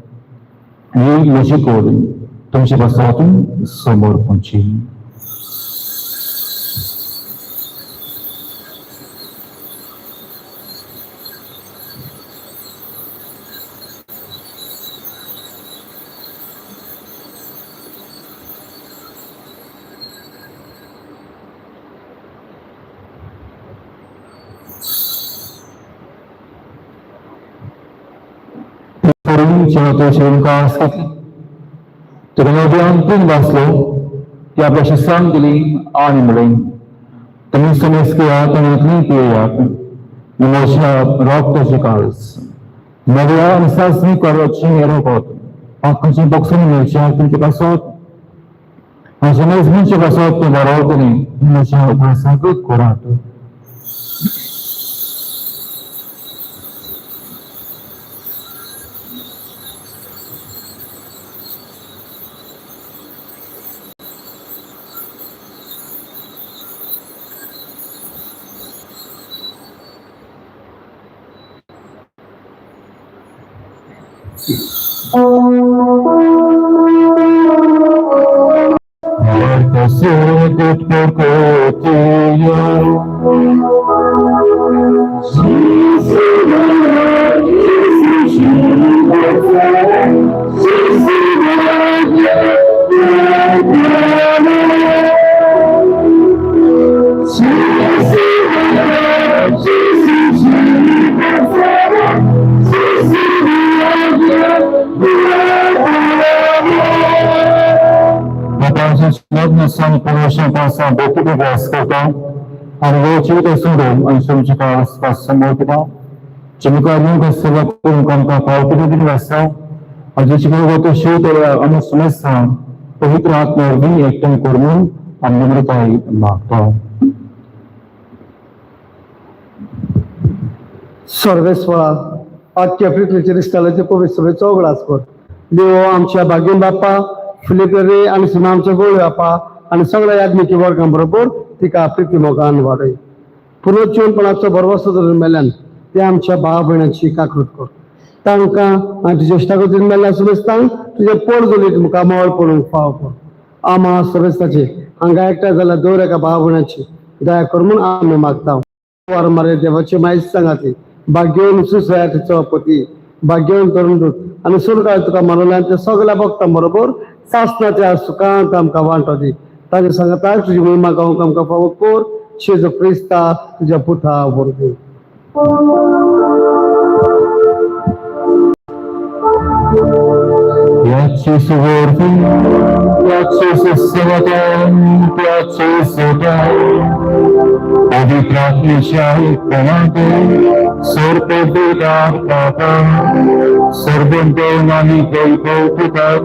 I loży kodin, to się basatun somor ponci. जेव्हा तो शिवणकाळ घेतली तर अंतिम वाचलो ती आपल्याशी सांग दिली आणि म्हणून तुम्ही समज केला तुम्ही पियात म्हज्या रोगताची काळज नव्या आणि सासणी करची येरोपत पाखांची बॉक्सांनी मेळच्या तुमचे कसोत अशें मेजमींचे कसोत ते बरोवतली म्हज्या उपासाकूच करात Sam proszę Państwa, bo kiedy was kocham, ale wrócili do sądu, a są ciekawe z Was samotna. Czy my kładniego z tego kumka pałki do wasa, a do ciekawe to się to anu smesa, pavitra atma orgi ektan kurmun, amnamritai magta. सर्वेश्वरा आजच्या पृथ्वीच्या रिश्तालाचे पवित्र चौगडास कर देव आमच्या भाग्यन बाप्पा फुलेकरे आणि सुना आमच्या गोळ बाप्पा आणि सगळ्या याज्ञिकी वर्गांबरोबर तिका प्रीती मोगान वाडय पुनर्जीवनपणाचो भरवसो धरून मेल्यान ते आमच्या भाव भयणाची काकृत कर तांकां आनी तुज्या इश्टागतीन मेल्ल्या सुबेस्तांक तुजे पोट जोलीत मुखार मोळ पडूंक फाव कर आमा सुबेस्ताचे हांगा एकठांय जाल्यार दर एका भाव भयणाची दया कर म्हूण आमी मागता वार मारे देवाचे मायज सांगाती भाग्यवन सुसयातीचो पती भाग्यवन तरुण दूत आणि सुरकाळ तुका मनोल्यान ते सगळ्या भक्तां बरोबर सासणाच्या सुखांत आमकां वांटो दी ताजे सांगता तुजी महिमा गावंक आमकां फावो कर शेजो क्रिस्ता तुज्या पुता बरोबर Piace suvorti, piace sessavatam, piace sotai, pavitratmishai pranate, sorpodvitat patam, sorbonto nani koipoputat,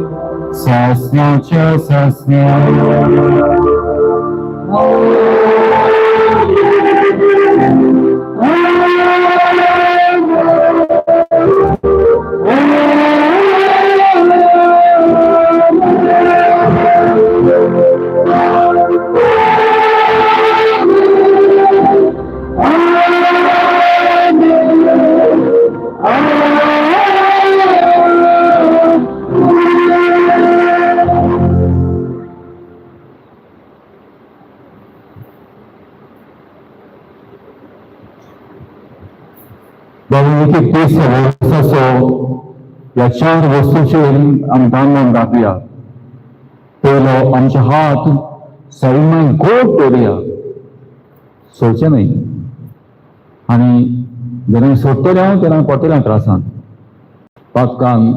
sasna cha sasna. बाबा एक केस असो या 4 वस्तूंचेर आमी बांदून घालुया पयलो आमचे हात सैमान गोड दवरुया सोडचे न्हय आनी जेन्ना सोडटले तेन्ना पडटले त्रासान पाकान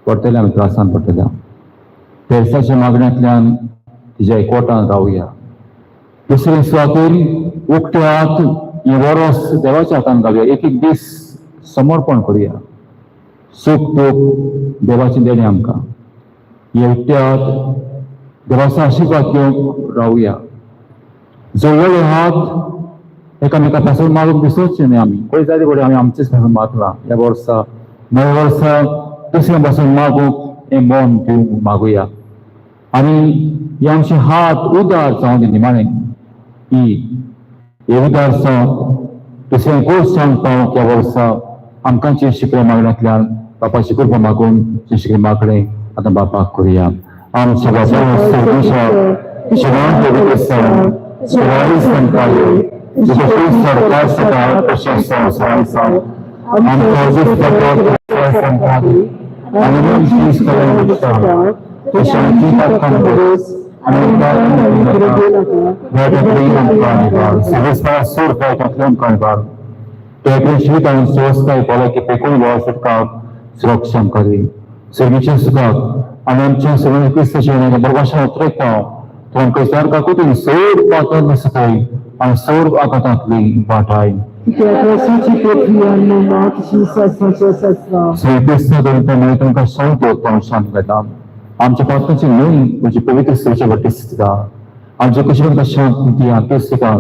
पडटले आमी त्रासान पडटले फेरसाच्या मागण्यांतल्यान तिच्या एकवटान रावया दुसरे सुवातेर उक्ते हात हे वरोस देवाच्या हातान घालुया एक दीस समर्पण करुया सुख दूख देवाची देणे आमकां हे उक्ते हात देवाचो आशिर्वाद घेवंक रावुया जवळ हात एकामेकापासून मागून दिसोचे न्ही आमी खंय जाय फुडें आमी आमचेच पासून मागला ह्या वर्सा नव्या वर्सा दुसऱ्या पासून मागूंक हें मन दिवंक मागुया आनी हे आमचे हात उदार जावन दी निमाणें ही हे उदार जावन दुसऱ्यांक गोड सांगपाक ह्या वर्सा आमकां जे शिकले मागण्यांतल्यान बापाची कृपा मागून जे शिकले मागणे आतां बापाक करुया आमच्या बाबा सर्वेश्वर जिवान पवित्र आसा सुवारी संतायो तुझे सरकार सदा तशें संवसारांचा आमकां दिसता संतादी आनी आमची इश्टां दिसता तशें आमची कांतोस सुरक्षम करी सर्वीच्या सुखाक आनी आमच्या सगळ्या क्रिस्त जिवनाच्या बरभाशा उतरयता तूं आमकां सारका कुतून सोड पातळ सकय आनी सोड आकांतांतली वाटाय क्रिस्त धरून तुमकां शांती उत्तम शांत घेता आमच्या प्रार्थनेची नोंद म्हणजे पवित्र स्त्रीच्या वटी स्थिता आमच्या कशी तुमकां शांती दिया ते सुखान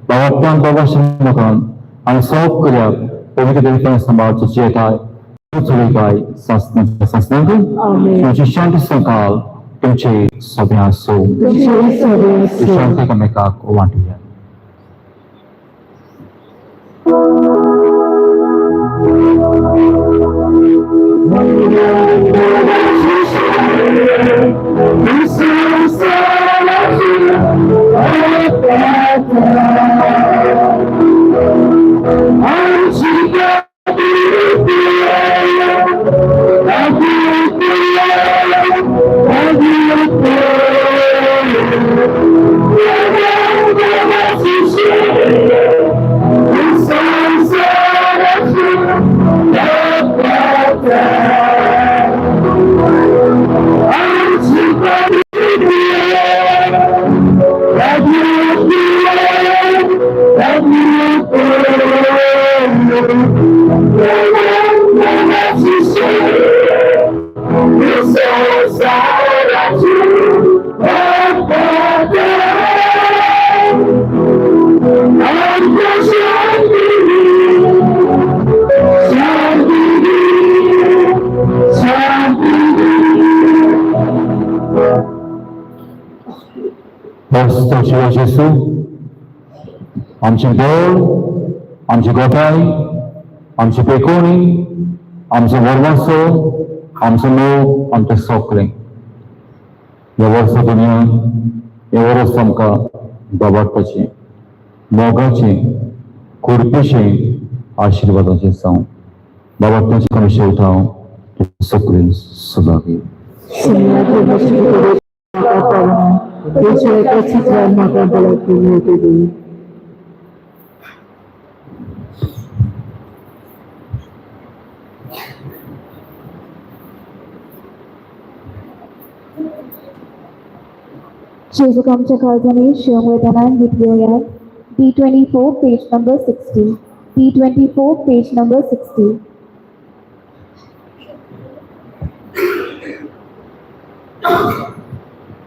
बाबात्यान बाबा शंभकान आनी सौप कर्याक पवित्र देवतान सांबाळची जेताय चलयताय संस्थांक तुमची शांती सकाळ तुमचे सगळ्या सो शांती एकामेकाक वांटुया जेसू आमचे देव आमची गोठाय आमची पेकोणी आमचो वरवासो आमचो मोग आमचें सगळें ह्या वर्सा दुनियान हे वर्स आमकां दोबाडपाचें मोगाचें खुरपेचें आशिर्वादाचें जावं बाबात्याचें आमी शेवटा सगळें सदां Jesu आमच्या काळजांनी शिवम वेदनान घेतली D24 page number 60 D24 page number 60 Yes.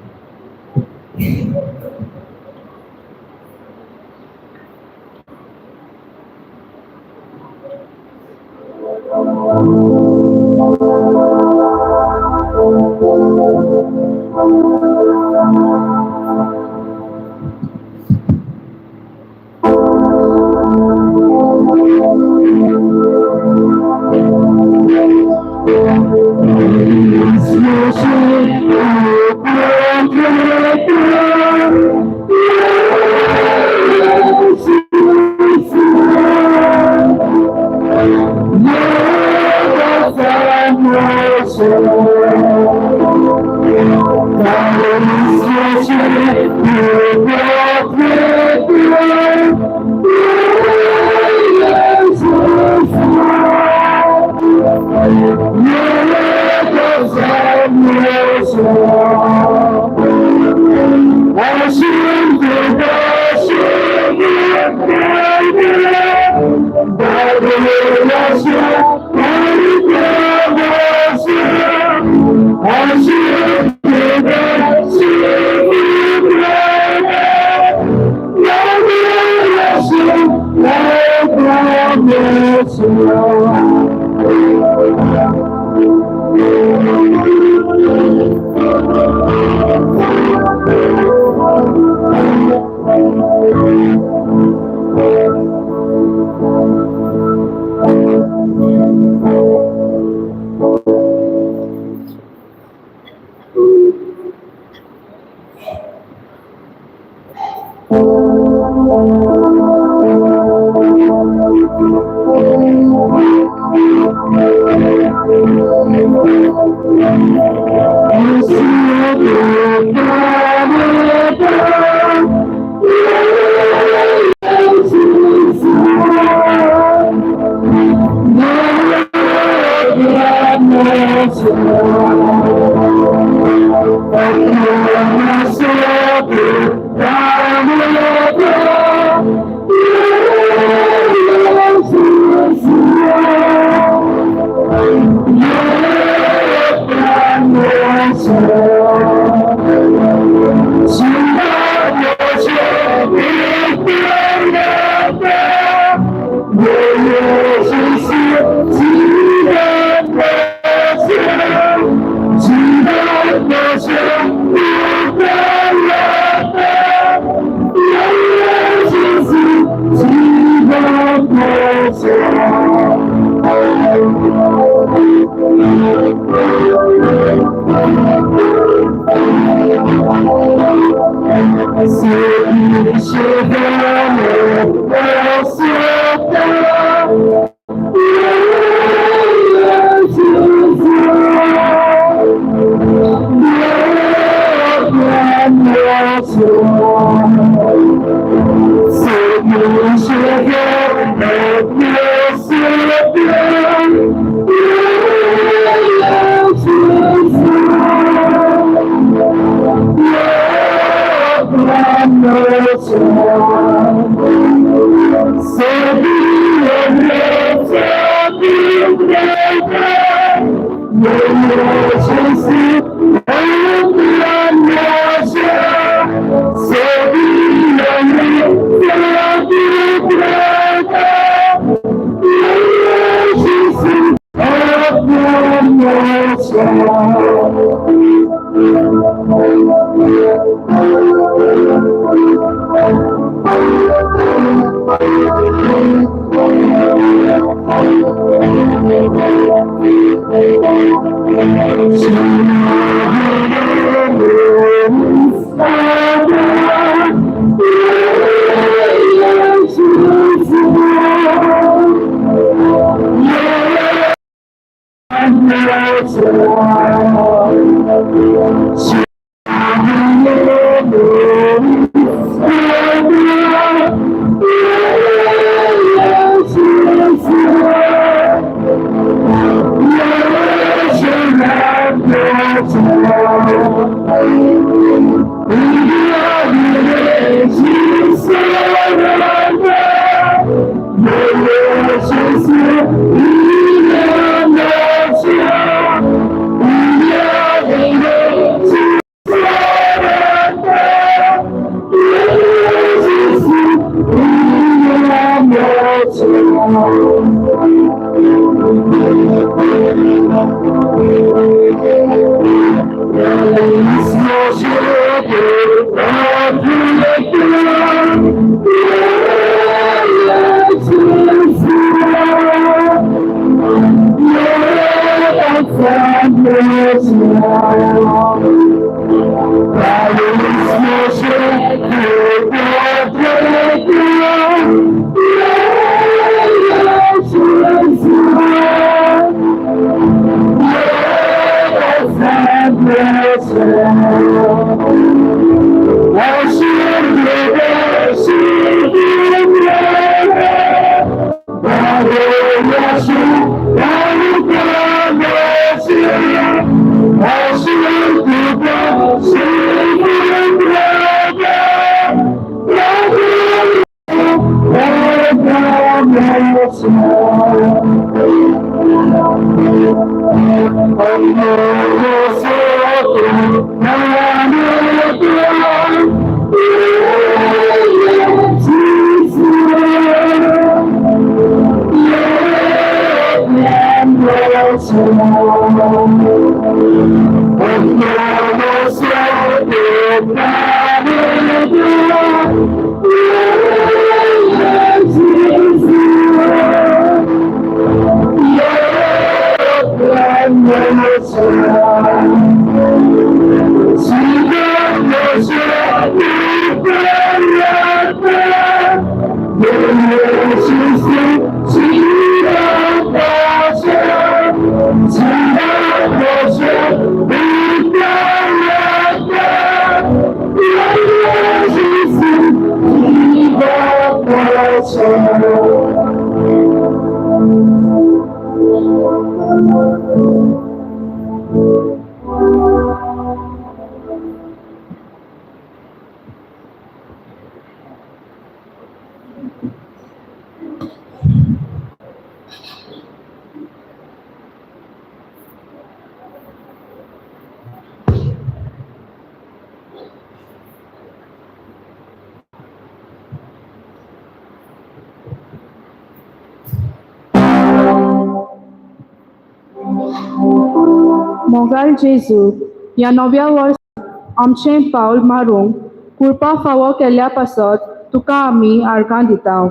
मोगाल जेजू ह्या नव्या वर्सात आमचें पावल मारूंक कृपा फावो केल्ल्या पासत तुका आमी आर्गां दिता.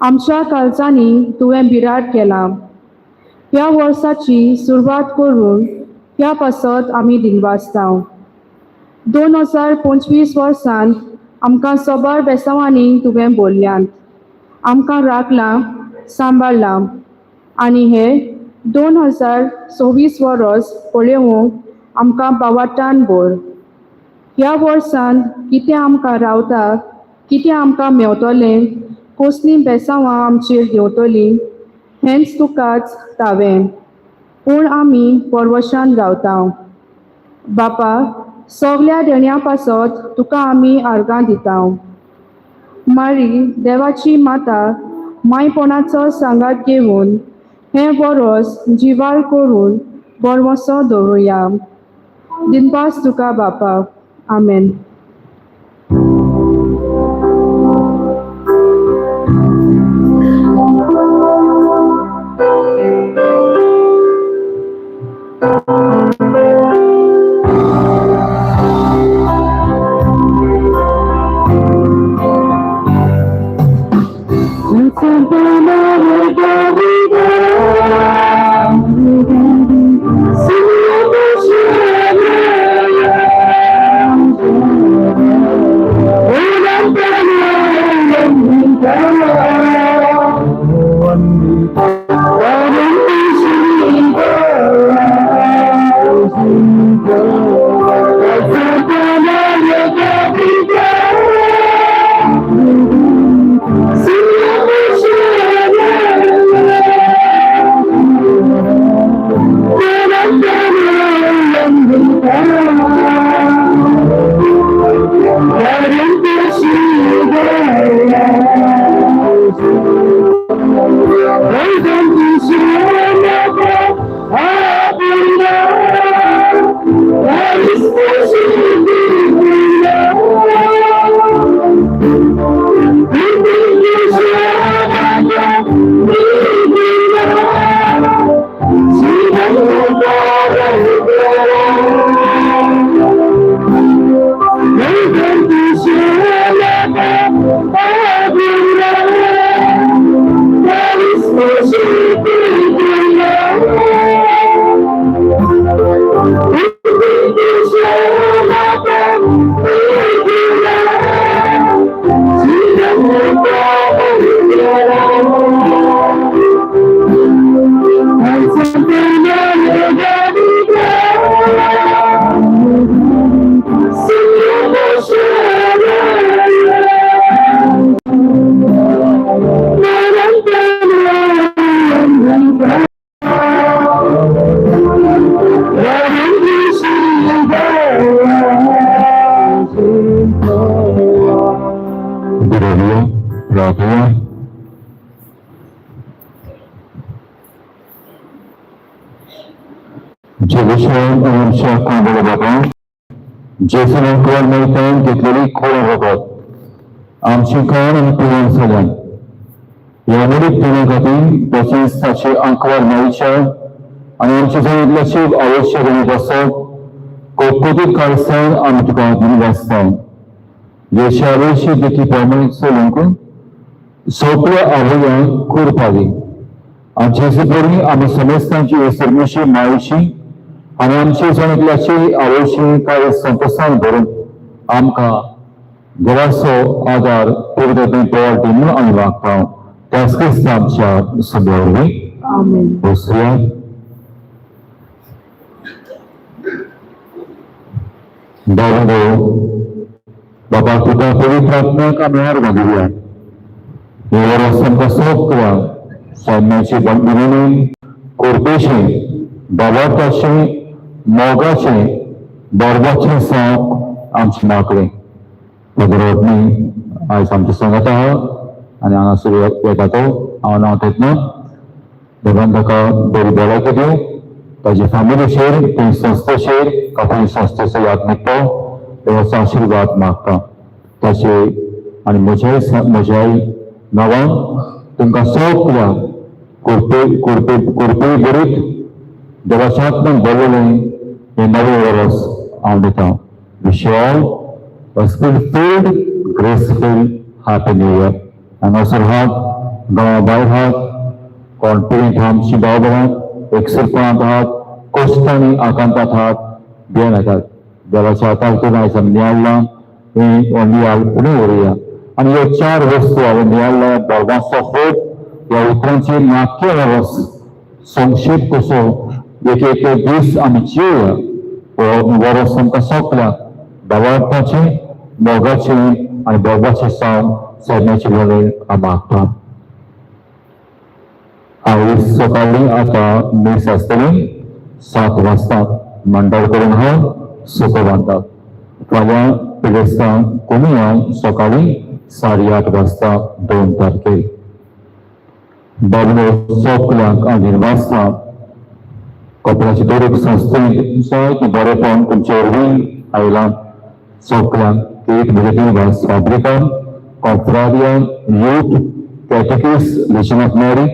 आमच्या काळजांनी तुवें बिराड केलां. ह्या वर्साची सुरवात करून ह्या पासत आमी दिनवासता. 2025 वर्सान आमकां सोबार बेसांवांनी तुवें भरल्यात, आमकां राखलां, सांबाळलां आनी हे 2026 वर्स पळोवंक आमकां बावाटान भर. ह्या वर्सान कितें आमकां रावता, कितें आमकां मेवतलें, कसलीं बेसांवां आमचेर घेवतलीं हेंच तुकाच तावें, पूण आमी परवशान रावता. बापा, सगल्या देण्या पासत तुका आमी आर्गां दिता. मारी देवाची माता मायपणाचो सांगात घेवन हें वर्स जिवाळ करून बरवसो दवरुया. दिनपास तुका बापा. आमेन. जेसून कळ मेळटान घेतलेली खोल वगत आमची कळ आनी पिवण सगळ्यांक ह्या मुडीक पिणे खातीर तशेंच ताचे अंकवार मेळच्या आणि आमच्या जिणेंतल्याशी आवश्यक गणित आसत कोटकोटीत काळसाण आमी तुका दिली आसता येशावेशी देखी प्रमाणीत चलूंक सगळ्या आवयांक करपाली आनी जेजू बरी आमी समेस्तांची विसरणुशी मायेशी आनी आमच्या जिणेंतल्याशी आवयशी काय संतोषान धरून आमकां देवाचो आदार पवित्रतेन पवारटी म्हणून आमी मागता त्याच क्रिस्त आमच्या सगळ्या वरवीं बसुया. बाबा तुका पवित्र आत्म्याक आमी अर्घ दिवया हे वरस आमकां सगळ्यांक सैन्याची बंदिनी कोरपेशें बाबाताचें मोगाचें बरबाचें सांग आमचें मागलें पदरवटणी आयज आमच्या संगत आहा आनी हांगासर येता तो हांव नांव तेतना देवान ताका बरी भलायकी दिवं ताचे फॅमिलीचेर ते संस्थेचेर काफी संस्थेचो यात्निकतो देवाचो आशिर्वाद मागता ताचे आनी म्हज्याय नांवान तुमकां सगळ्यांक कोरपे बरीत देवाच्या आत्म्यान भरलेलें हें नवें वरस हांव दितां. Wish you all a spirit-filled, grace-filled, happy new year. हांगासर हात गांवा भायर हात कोण पिळींत आमची भाव भयणां एकसरपणांत हात कोश्टांनी आकांतांत हात भेण येतात देवाच्या हातांतून आयज आमी नियाळ्ळां ही नियाळ फुडें व्हरुया आनी ह्यो 4 वस्तू हांवें नियाळ्ळ्या बोरगांचो होप ह्या उतरांचेर नाक्य वरस संक्षेप कसो एक दीस आमी जिवया हो वरस आमकां सगळ्यांक दावार्थाचें मोगाचें आनी बोरगाचें सांग सैन्याचे वळेर हांव मागतां. हांव सकाळीं आतां मीस आसतली 7 वाजता मंडळ करून हांव सुको बांदता फाल्यां पिडेस्तां कोणी हांव सकाळीं 8:30 वाजता 2 तारखेर बाबलो सगळ्यांक हांव निर्वासता कपड्याची दरेक संस्थेन जायतें बरेपण तुमचे वरवीं आयलां सगळ्यांक एक भास फाब्रिकान कॉन्फ्राडिया youth catechist lesson of Mary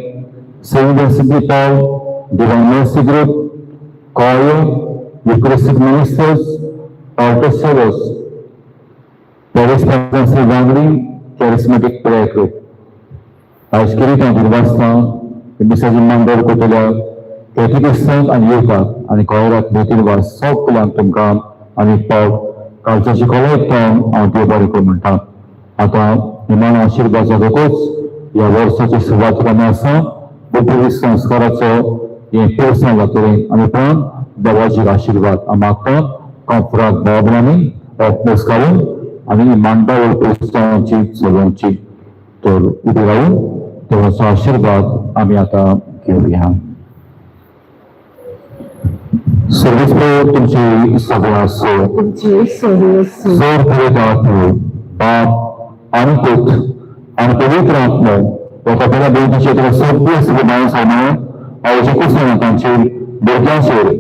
Saint Joseph Paul divine mercy group choir eucharistic ministers altar servers parish presidency गांगडी कॅरिस्मेटिक प्रेयर ग्रुप आयज कितें हांव निर्वासता मिसाची मंडळ कोतल्या कॅटेकिस्टांक आनी युथाक आनी कॉयराक निर्वास सगळ्यांक तुमकां आनी पावट कालच्याची कळयतां हांव देव बरें कर म्हणटा. आतां निमाणो आशिर्वाद जातकूच ह्या वर्साची सुरवात आमी आसा बुद्धी संस्काराचो हें पेरसां जातलें आनी उपरांत देवाचेर आशिर्वाद हांव मागता कॉन्फरांत बाबरांनी ऑफनेस घालून आनी मांडा पुरस्कारांची चलोवची तर उबे रावन देवाचो आशिर्वाद आमी आतां घेवया. सर्वेस्पर तुमची सगळ्या आसो जोर पवित्र आत्मो बाप आनी पूत आनी पवित्र आत्मो एका बऱ्या बेगीचे सगळे सुविधां सामान आयोजक सणांचेर भुरग्यांचेर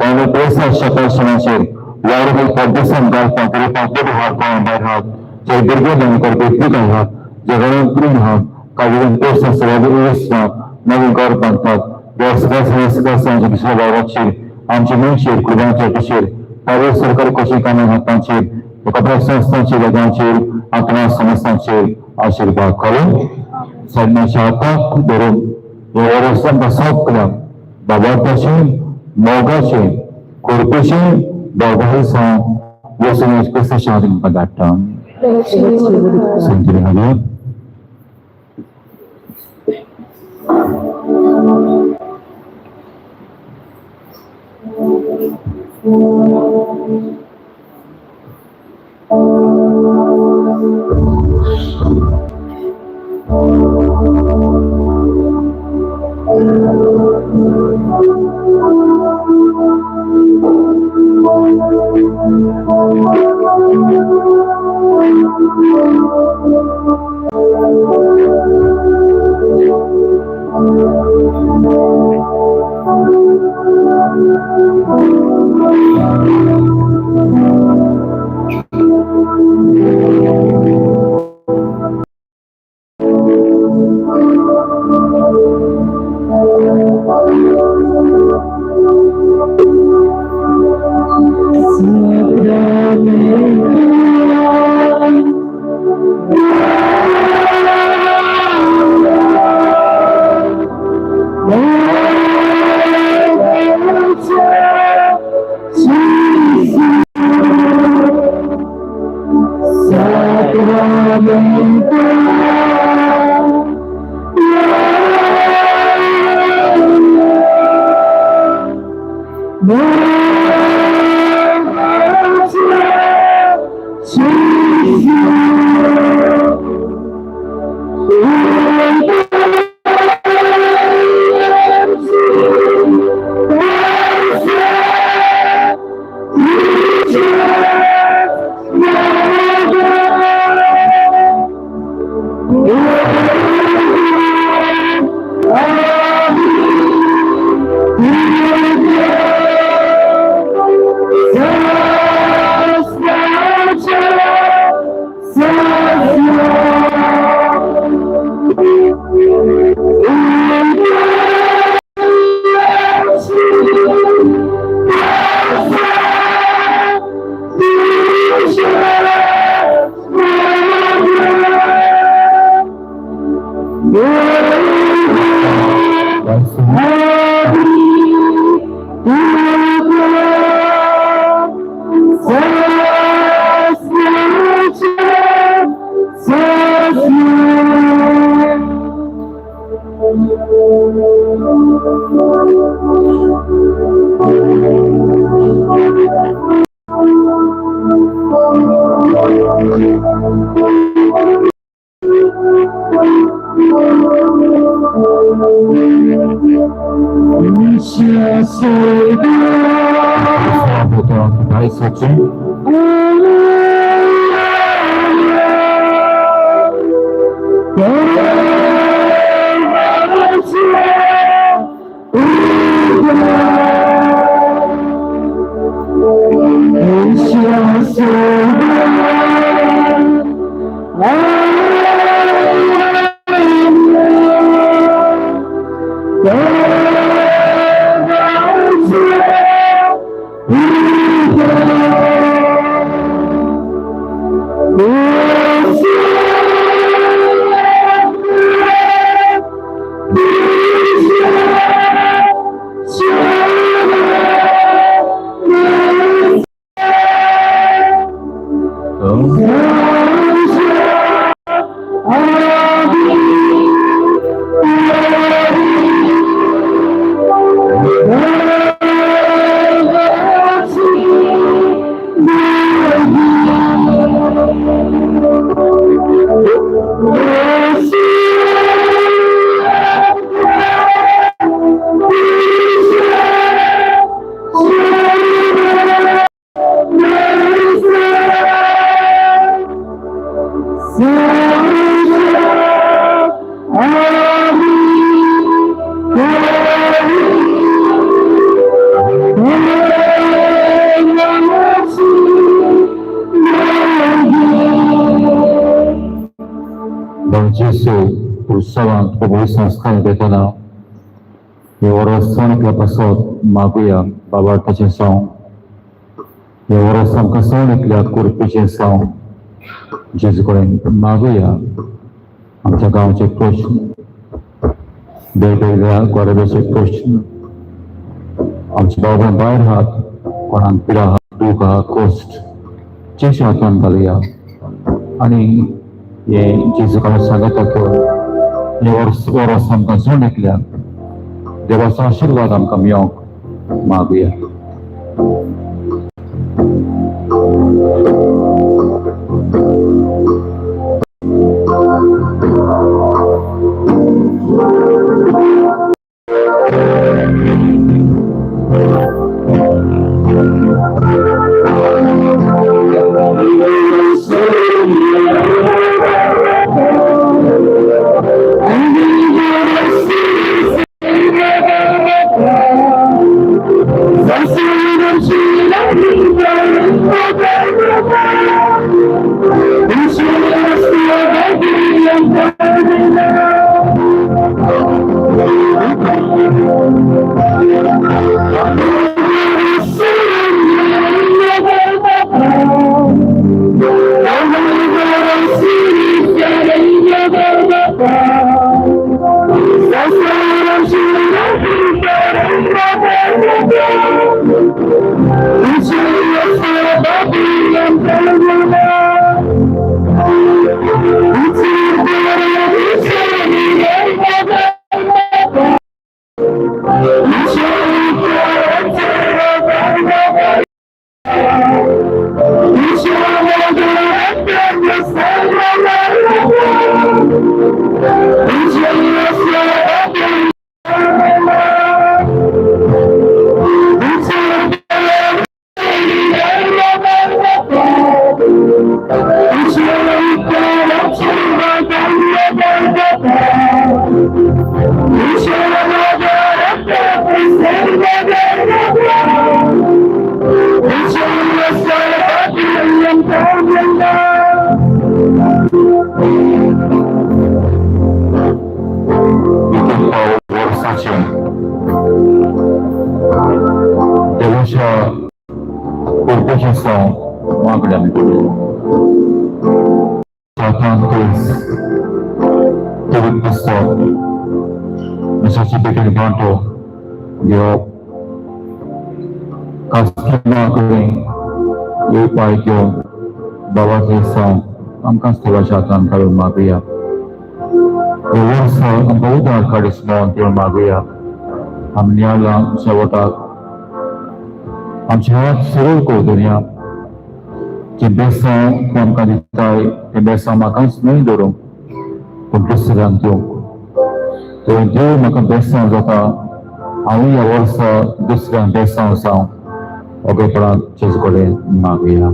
तांणे प्रेसा शताशणांचेर वारवेल परदेशांत घालपाक करपाक बरे हात गोंया भायर हात जे भुरगे ल्हान करपी पिकाय हात जे घरांत हात काजून पेसा सगळ्या नवीन घर बांदतात व्यवसायांचे दुसऱ्या वावराचेर आमचे मनशेर कुर्बांचेर तशेर प्रायवेट सरकारी कशी कामां हातांचेर कपड्या संस्थांचेर वेगांचेर आपणा संस्थांचेर आशिर्वाद करून सैन्याच्या हाताक धरून हे वरस आमकां सगळ्यांक बाबार्थाचें मोगाचें कोरपेचें बोरगाचें सांग येशू क्रिस्ताच्या हातीन तुमकां धाडटा. संतरी घालया. Butuh baik suci. Yesu usawa kubuisa skani betana Yorosan kapasot maguya babar tachensong Yorosam kasoni kliat kurpichensong Jesu koren maguya आमच्या गावचे प्रश्न वेगवेगळ्या गोरबेचे प्रश्न आमच्या बाबां भायर आहात कोणाक पिडा आहा दूख आहा कोस्ट जेशू हातान घालुया आनी हे जेजू कोणा सांगता हे वर्स आमकां जोड एकल्याक देवाचो आशिर्वाद आमकां मेळोंक मागुया Tuwing Kristo, nasasabihin bantu, Dio, kasih kering, upay kyo, bawat isang ang kastiwasatan kayo Maria. Iwasa ang bawat karisma kayo Maria. Amnialang sa watak, ang sihat suruh ko dunia, kibesa kung kanitay, kibesa makan semua dorong, kumplis sedang tiong. Tuwing Dio makan besa jata, awi awarsa dusgang besa usang, okay para Diyos ko rin Maria.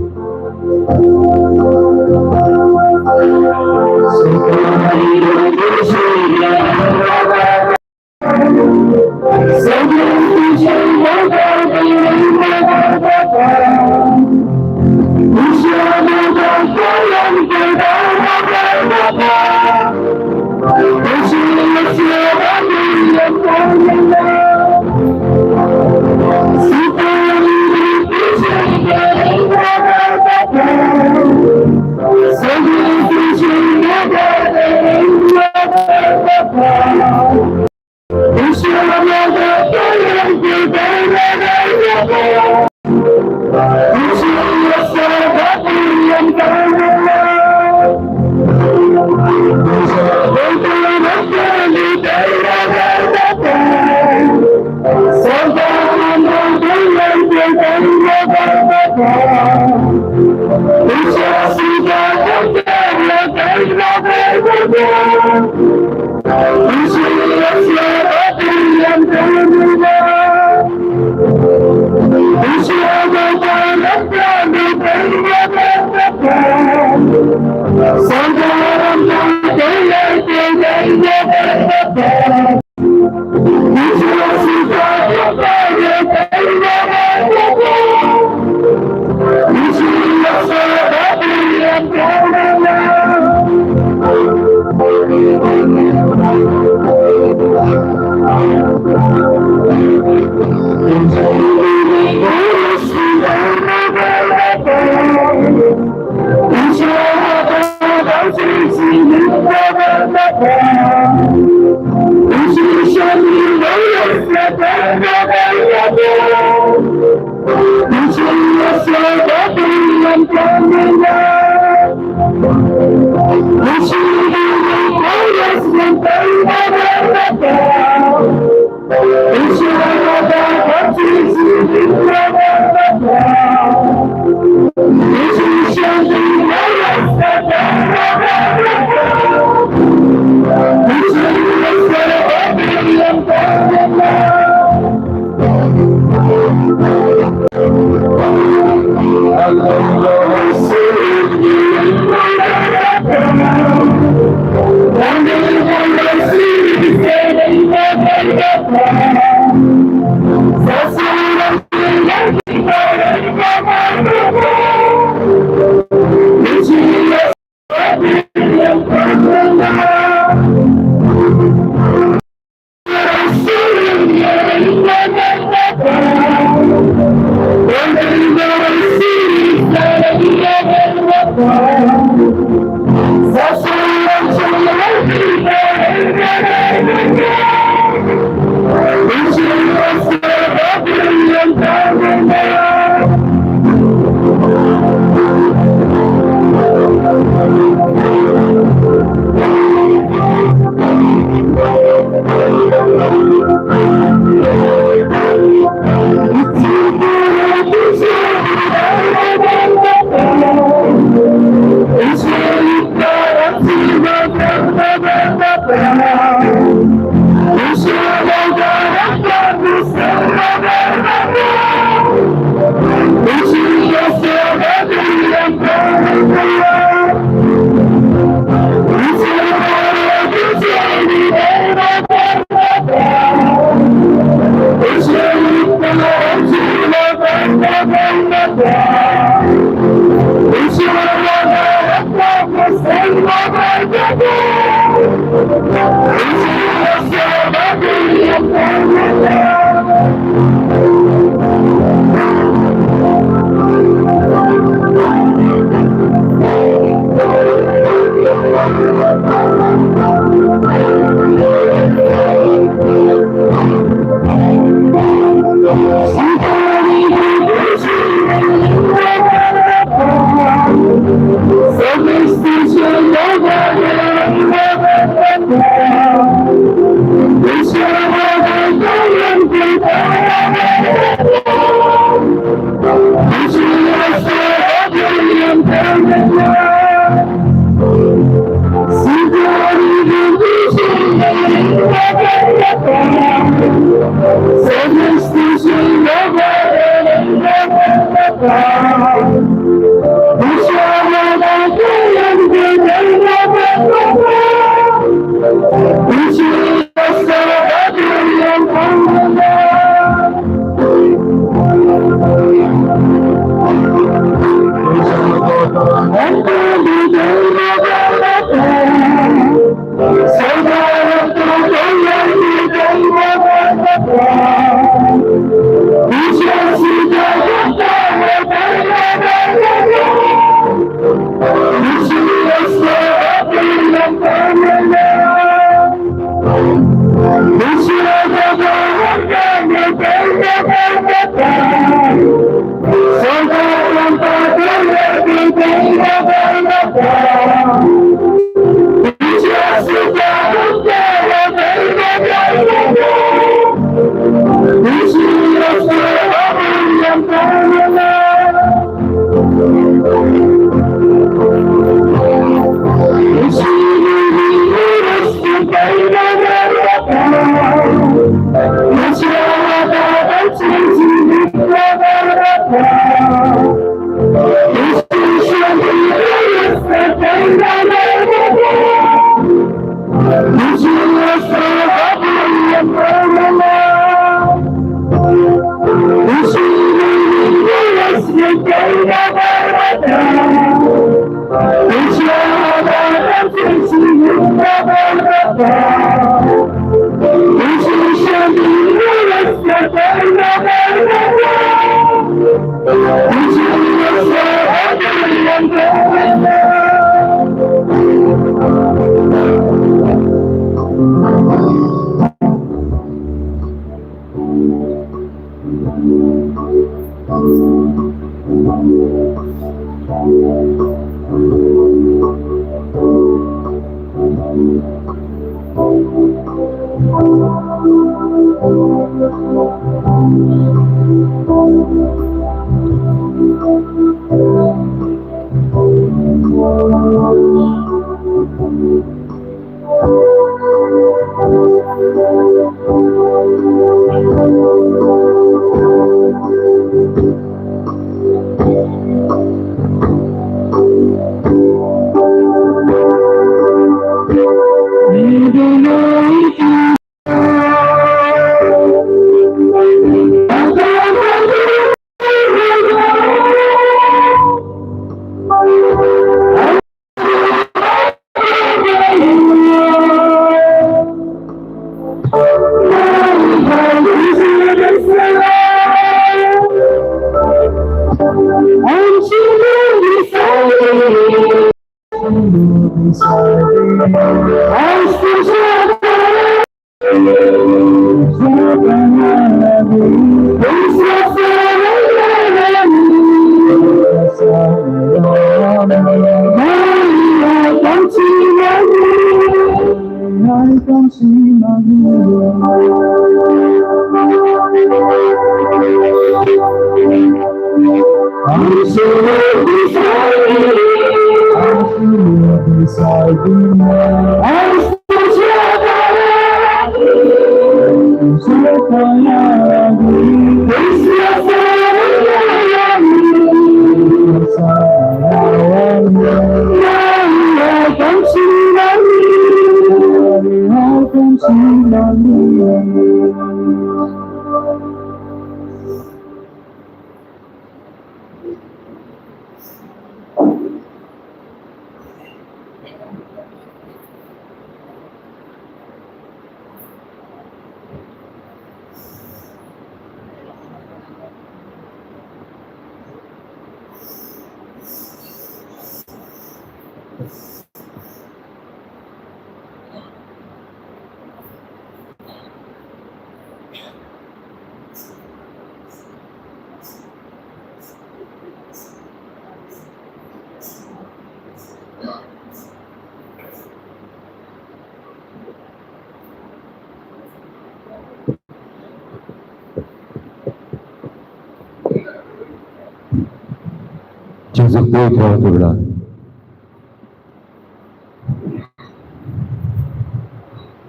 Jezu pojutrala to byla.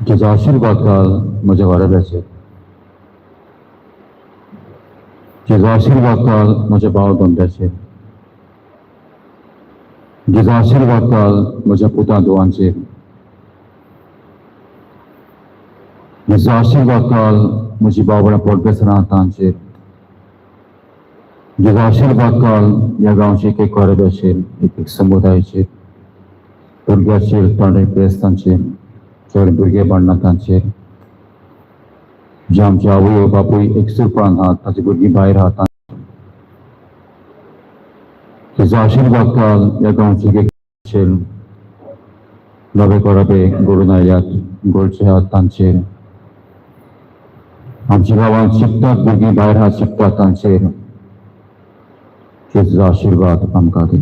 Jezu आशीर्वाद काल म्हज्या वाड्याचे. Jezu आशीर्वाद काल म्हज्या भाव बंधाचे. Jezu आशीर्वाद काल म्हज्या पुता दोवांचेर. म्हजो आशीर्वाद काल म्हजी बाबळां पोटबेसना तांचेर तुजो आशीर्वाद काल ह्या गांवचे एक कोरेब्याचेर एक समुदायाचेर भुरग्याचेर थोडे क्रिस्तांचेर चड भुरगे बांडना तांचेर जे आमचे आवय बापूय एकसुरपणान आहात ताची भुरगीं भायर आहात तुजो आशीर्वाद काल ह्या गांवचे एक नवे कोराबे घडून आयल्यात गोडचे आहात तांचेर आमच्या गांवांत शिकतात भुरगीं भायर आहात शिकतात तांचेर तुजो आशीर्वाद आमकां दी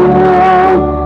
Bye.